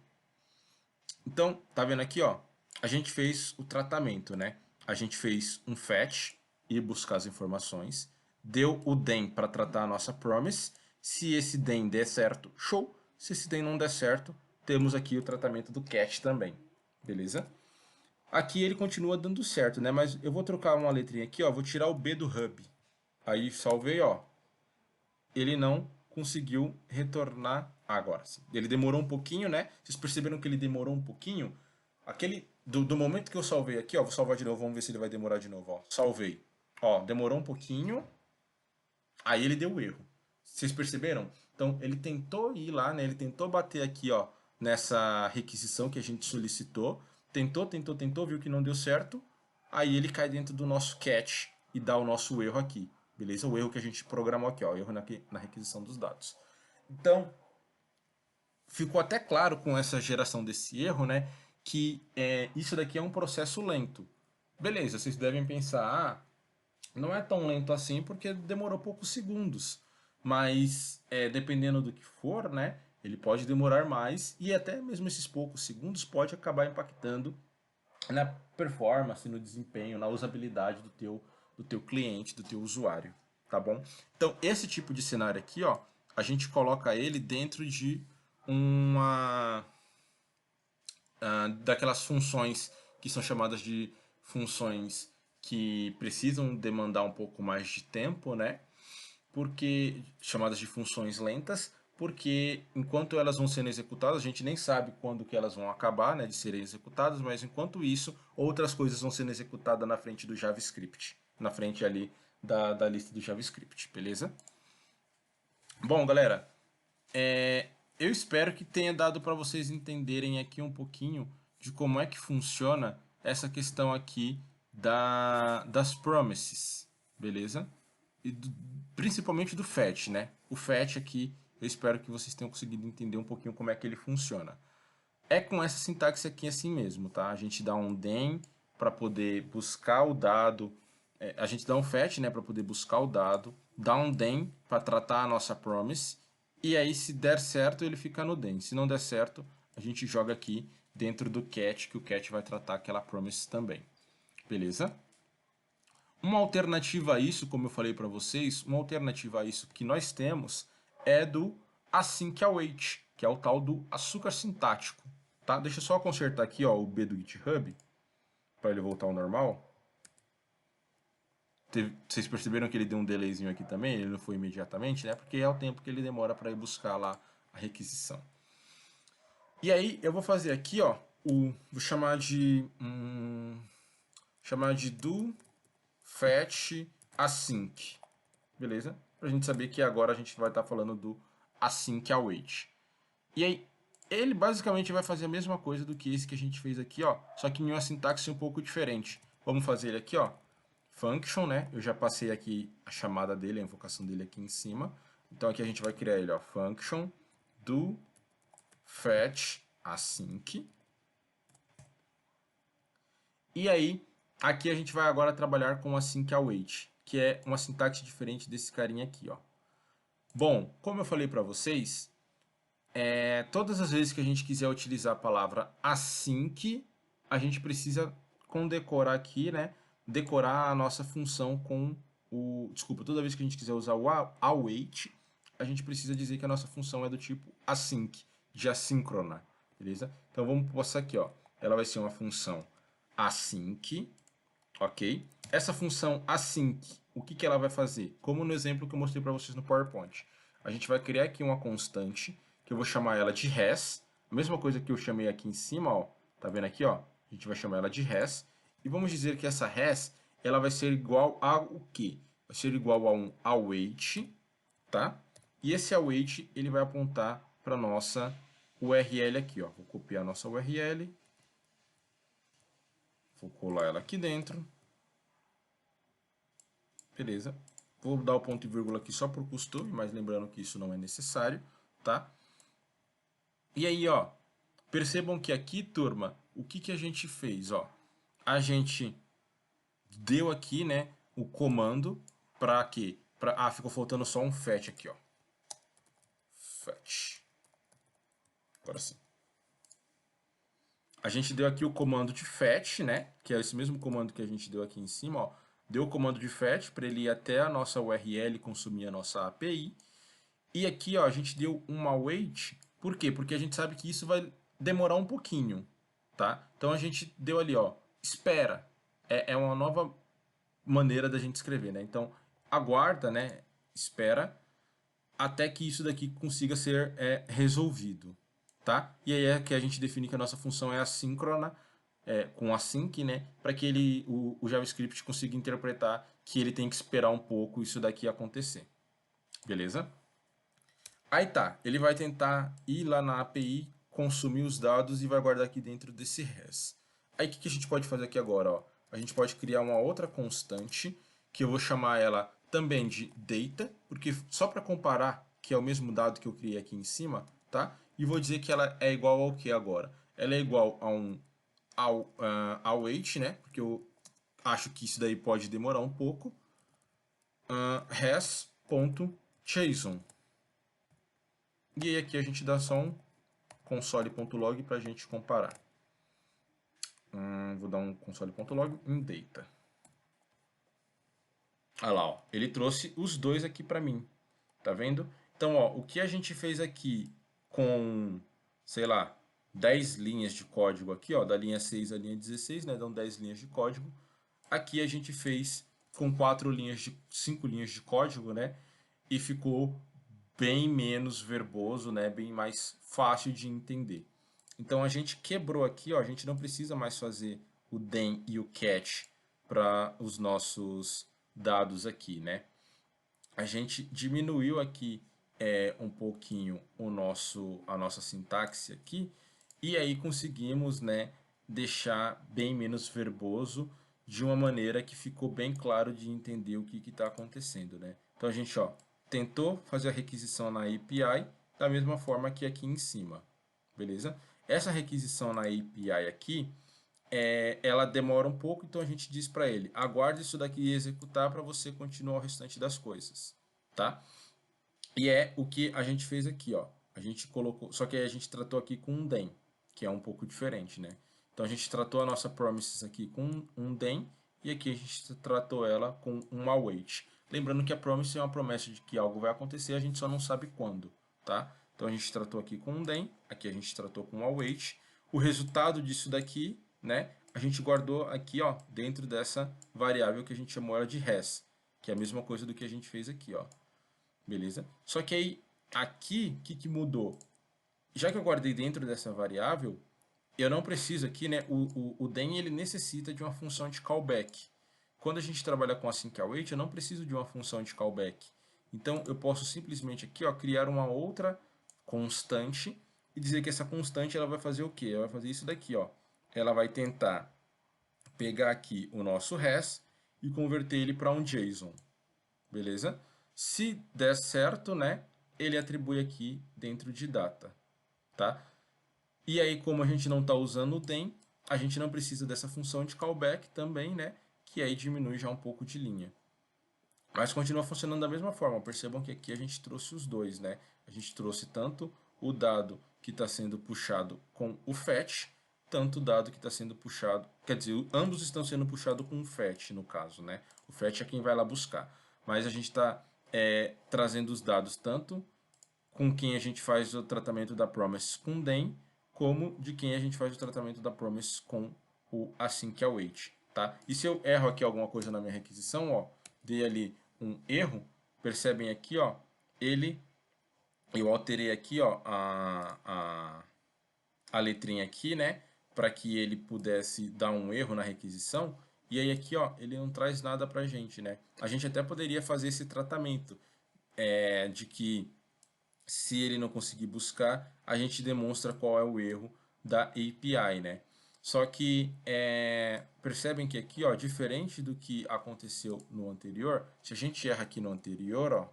Então, tá vendo aqui, ó? A gente fez o tratamento, né? A gente fez um fetch e buscar as informações, deu o den para tratar a nossa promise. Se esse den der certo, show. Se esse den não der certo, temos aqui o tratamento do catch também, beleza? Aqui ele continua dando certo, né? Mas eu vou trocar uma letrinha aqui, ó. Vou tirar o B do hub. Aí salvei, ó. Ele não conseguiu retornar agora. Sim. Ele demorou um pouquinho, né? Vocês perceberam que ele demorou um pouquinho? Aquele do momento que eu salvei aqui, ó, vou salvar de novo, vamos ver se ele vai demorar de novo, ó. Salvei. Ó, demorou um pouquinho. Aí ele deu erro. Vocês perceberam? Então, ele tentou ir lá, né? Ele tentou bater aqui, ó, nessa requisição que a gente solicitou. Tentou, viu que não deu certo. Aí ele cai dentro do nosso catch e dá o nosso erro aqui. Beleza? O erro que a gente programou aqui, ó, erro na requisição dos dados. Então, ficou até claro com essa geração desse erro, né, que isso daqui é um processo lento. Beleza, vocês devem pensar, não é tão lento assim porque demorou poucos segundos. Mas dependendo do que for, né, ele pode demorar mais e até mesmo esses poucos segundos pode acabar impactando na performance, no desempenho, na usabilidade do teu cliente, do teu usuário, tá bom? Então, esse tipo de cenário aqui, ó, a gente coloca ele dentro de uma daquelas funções que são chamadas de funções que precisam demandar um pouco mais de tempo, né? Porque chamadas de funções lentas, porque enquanto elas vão sendo executadas, a gente nem sabe quando que elas vão acabar, né, de serem executadas, mas enquanto isso, outras coisas vão sendo executadas na frente do JavaScript, na frente ali da lista do JavaScript, beleza? Bom, galera, eu espero que tenha dado para vocês entenderem aqui um pouquinho de como é que funciona essa questão aqui das promises, beleza? E principalmente do fetch, né? O fetch aqui, eu espero que vocês tenham conseguido entender um pouquinho como é que ele funciona. É com essa sintaxe aqui assim mesmo, tá? A gente dá um den para poder buscar o dado, a gente dá um fetch, né, para poder buscar o dado, dá um den para tratar a nossa promise, e aí se der certo ele fica no den. Se não der certo, a gente joga aqui dentro do catch, que o catch vai tratar aquela promise também. Beleza? Uma alternativa a isso, como eu falei para vocês, uma alternativa a isso que nós temos é do async await, que é o tal do açúcar sintático. Tá? Deixa eu só consertar aqui, ó, o B do GitHub, para ele voltar ao normal. Vocês perceberam que ele deu um delayzinho aqui também? Ele não foi imediatamente, né? Porque é o tempo que ele demora para ir buscar lá a requisição. E aí eu vou fazer aqui, ó, vou chamar de do fetch async, beleza? Pra gente saber que agora a gente vai estar falando do async await. E aí, ele basicamente vai fazer a mesma coisa do que esse que a gente fez aqui, ó, só que em uma sintaxe um pouco diferente. Vamos fazer ele aqui, ó, function, né? Eu já passei aqui a chamada dele, a invocação dele aqui em cima. Então aqui a gente vai criar ele, ó, function do fetch async. E aí, aqui a gente vai agora trabalhar com async await, que é uma sintaxe diferente desse carinha aqui, ó. Bom, como eu falei para vocês, todas as vezes que a gente quiser utilizar a palavra async, a gente precisa condecorar aqui, né? Decorar a nossa função com o... Desculpa, toda vez que a gente quiser usar o await, a gente precisa dizer que a nossa função é do tipo async, de assíncrona, beleza? Então vamos passar aqui, ó. Ela vai ser uma função async, ok? Essa função async, o que ela vai fazer? Como no exemplo que eu mostrei para vocês no PowerPoint. A gente vai criar aqui uma constante, que eu vou chamar ela de res, a mesma coisa que eu chamei aqui em cima, ó, tá vendo aqui, ó? A gente vai chamar ela de res, e vamos dizer que essa res, ela vai ser igual a o quê? Vai ser igual a um await, tá? E esse await, ele vai apontar para nossa URL aqui, ó. Vou copiar a nossa URL, vou colar ela aqui dentro. Beleza. Vou dar o ponto e vírgula aqui só por costume, mas lembrando que isso não é necessário, tá? E aí, ó, percebam que aqui, turma, o que que a gente fez, ó? A gente deu aqui, né, o comando para quê? Ficou faltando só um fetch aqui, ó. Fetch. Agora sim. A gente deu aqui o comando de fetch, né? Que é esse mesmo comando que a gente deu aqui em cima, ó. Deu o comando de fetch para ele ir até a nossa URL consumir a nossa API. E aqui, ó, a gente deu uma await. Por quê? Porque a gente sabe que isso vai demorar um pouquinho, tá? Então a gente deu ali, ó, espera. É uma nova maneira da gente escrever, né? Então aguarda, né? Espera até que isso daqui consiga ser resolvido, tá? E aí é que a gente define que a nossa função é assíncrona, com async, né? Para que o JavaScript consiga interpretar que ele tem que esperar um pouco isso daqui acontecer, beleza? Aí tá, ele vai tentar ir lá na API, consumir os dados e vai guardar aqui dentro desse res. Aí o que a gente pode fazer aqui agora? Ó? A gente pode criar uma outra constante, que eu vou chamar ela também de data, porque só para comparar que é o mesmo dado que eu criei aqui em cima, tá? E vou dizer que ela é igual ao que agora? Ela é igual a um await, né? Porque eu acho que isso daí pode demorar um pouco. Res.json. E aí aqui a gente dá só um console.log para a gente comparar. Vou dar um console.log em data. Olha lá, ó, ele trouxe os dois aqui para mim. Tá vendo? Então, ó, o que a gente fez aqui com, sei lá, 10 linhas de código aqui, ó, da linha 6 à linha 16, né, dão 10 linhas de código. Aqui a gente fez com 5 linhas de código, né, e ficou bem menos verboso, né, bem mais fácil de entender. Então a gente quebrou aqui, ó, a gente não precisa mais fazer o then e o catch para os nossos dados aqui, né? A gente diminuiu aqui um pouquinho a nossa sintaxe aqui e aí conseguimos, né, deixar bem menos verboso de uma maneira que ficou bem claro de entender o que está acontecendo, né? Então a gente, ó, tentou fazer a requisição na API da mesma forma que aqui em cima, beleza? Essa requisição na API aqui, ela demora um pouco, então a gente diz para ele, aguarde isso daqui executar para você continuar o restante das coisas, tá? E é o que a gente fez aqui, ó. A gente colocou, só que aí a gente tratou aqui com um then, que é um pouco diferente, né? Então a gente tratou a nossa promises aqui com um then e aqui a gente tratou ela com um await. Lembrando que a promise é uma promessa de que algo vai acontecer, a gente só não sabe quando, tá? Então a gente tratou aqui com um then, aqui a gente tratou com um await. O resultado disso daqui, né? A gente guardou aqui, ó, dentro dessa variável que a gente chamou ela de res, que é a mesma coisa do que a gente fez aqui, ó. Beleza? Só que aí, aqui, o que mudou? Já que eu guardei dentro dessa variável, eu não preciso aqui, né? O then ele necessita de uma função de callback. Quando a gente trabalha com async await, eu não preciso de uma função de callback. Então, eu posso simplesmente aqui, ó, criar uma outra constante e dizer que essa constante ela vai fazer o quê? Ela vai fazer isso daqui, ó. Ela vai tentar pegar aqui o nosso res e converter ele para um JSON. Beleza? Se der certo, né, ele atribui aqui dentro de data, tá? E aí, como a gente não está usando o then, a gente não precisa dessa função de callback também, né, que aí diminui já um pouco de linha. Mas continua funcionando da mesma forma. Percebam que aqui a gente trouxe os dois, né? A gente trouxe tanto o dado que está sendo puxado com o fetch, tanto o dado que está sendo puxado... Quer dizer, ambos estão sendo puxados com o fetch, no caso, né? O fetch é quem vai lá buscar. Mas a gente está trazendo os dados tanto com quem a gente faz o tratamento da promise com then, como de quem a gente faz o tratamento da promise com o async await, tá? E se eu erro aqui alguma coisa na minha requisição, ó, dei ali um erro, percebem aqui, ó, eu alterei aqui, ó, a letrinha aqui, né, para que ele pudesse dar um erro na requisição, e aí aqui, ó, ele não traz nada pra gente, né? A gente até poderia fazer esse tratamento de que Se ele não conseguir buscar, a gente demonstra qual é o erro da API, né? Só que percebem que aqui, ó, diferente do que aconteceu no anterior, se a gente erra aqui no anterior, ó,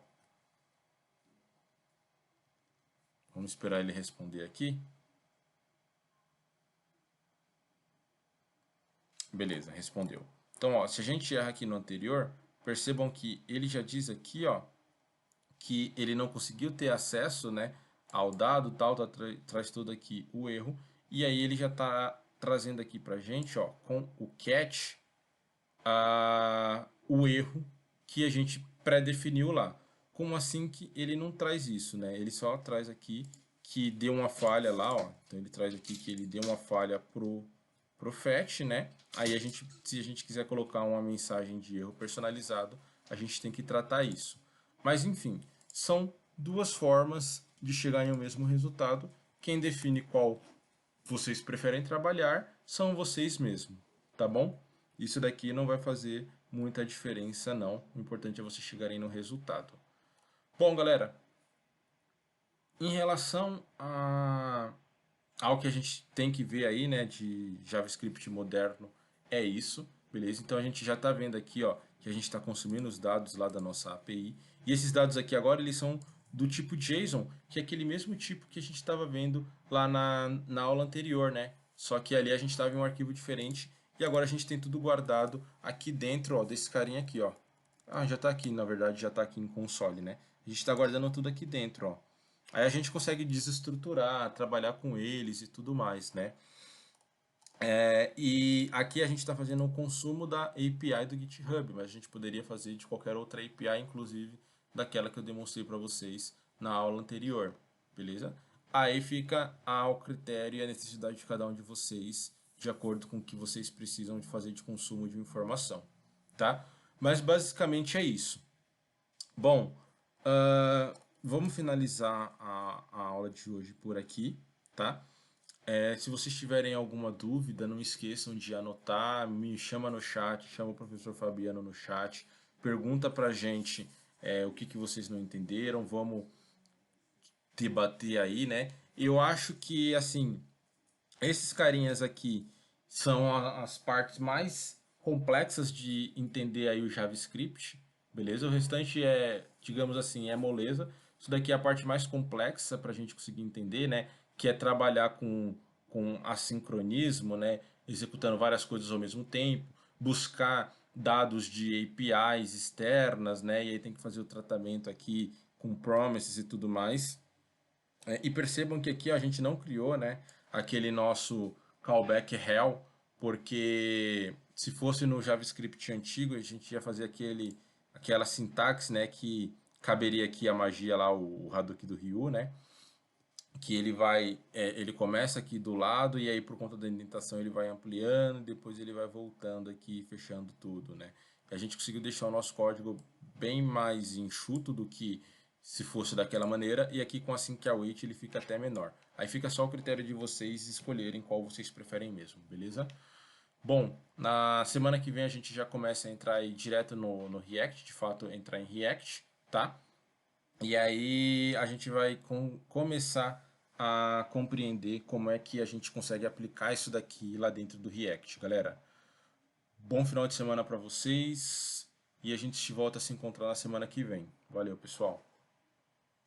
vamos esperar ele responder aqui. Beleza, respondeu. Então, ó, se a gente erra aqui no anterior, percebam que ele já diz aqui, ó, que ele não conseguiu ter acesso, né, ao dado, tal, traz todo aqui o erro, e aí ele já está trazendo aqui para a gente, ó, com o catch, o erro que a gente pré-definiu lá. Como assim que ele não traz isso, né? Ele só traz aqui que deu uma falha lá, ó. Então ele traz aqui que ele deu uma falha pro fetch, né? Aí se a gente quiser colocar uma mensagem de erro personalizado, a gente tem que tratar isso. Mas enfim, são duas formas de chegar em o mesmo resultado. Quem define qual vocês preferem trabalhar são vocês mesmos, tá bom? Isso daqui não vai fazer muita diferença não. O importante é vocês chegarem no resultado. Bom, galera, em relação ao que a gente tem que ver aí, né, de JavaScript moderno, é isso, beleza? Então a gente já está vendo aqui, ó, que a gente está consumindo os dados lá da nossa API. E esses dados aqui agora, eles são do tipo JSON, que é aquele mesmo tipo que a gente estava vendo lá na aula anterior, né? Só que ali a gente estava em um arquivo diferente e agora a gente tem tudo guardado aqui dentro, ó, desse carinha aqui, ó. Ah, já está aqui, na verdade, já está aqui em console, né? A gente está guardando tudo aqui dentro, ó. Aí a gente consegue desestruturar, trabalhar com eles e tudo mais, né? E aqui a gente está fazendo um consumo da API do GitHub, mas a gente poderia fazer de qualquer outra API, inclusive daquela que eu demonstrei para vocês na aula anterior, beleza? Aí fica ao critério e à necessidade de cada um de vocês, de acordo com o que vocês precisam de fazer de consumo de informação, tá? Mas basicamente é isso. Bom, vamos finalizar a aula de hoje por aqui, tá? Se vocês tiverem alguma dúvida, não esqueçam de anotar, me chama no chat, chama o professor Fabiano no chat, pergunta pra gente o que, que vocês não entenderam, vamos debater aí, né? Eu acho que, assim, esses carinhas aqui são as partes mais complexas de entender aí o JavaScript, beleza? O restante é, digamos assim, é moleza. Isso daqui é a parte mais complexa para a gente conseguir entender, né? Que é trabalhar com assincronismo, né? Executando várias coisas ao mesmo tempo, buscar dados de APIs externas, né? E aí tem que fazer o tratamento aqui com promises e tudo mais. E percebam que aqui a gente não criou, né, aquele nosso callback hell, porque se fosse no JavaScript antigo, a gente ia fazer aquela sintaxe, né, que caberia aqui a magia lá, o Hadouken do Ryu, né, que ele começa aqui do lado e aí por conta da indentação ele vai ampliando, depois ele vai voltando aqui, fechando tudo, né. A gente conseguiu deixar o nosso código bem mais enxuto do que se fosse daquela maneira, e aqui com a sync await ele fica até menor. Aí fica só o critério de vocês escolherem qual vocês preferem mesmo, beleza? Bom, na semana que vem a gente já começa a entrar aí direto no React, de fato entrar em React, tá? E aí a gente vai começar a compreender como é que a gente consegue aplicar isso daqui lá dentro do React, galera. Bom final de semana para vocês e a gente volta a se encontrar na semana que vem. Valeu, pessoal.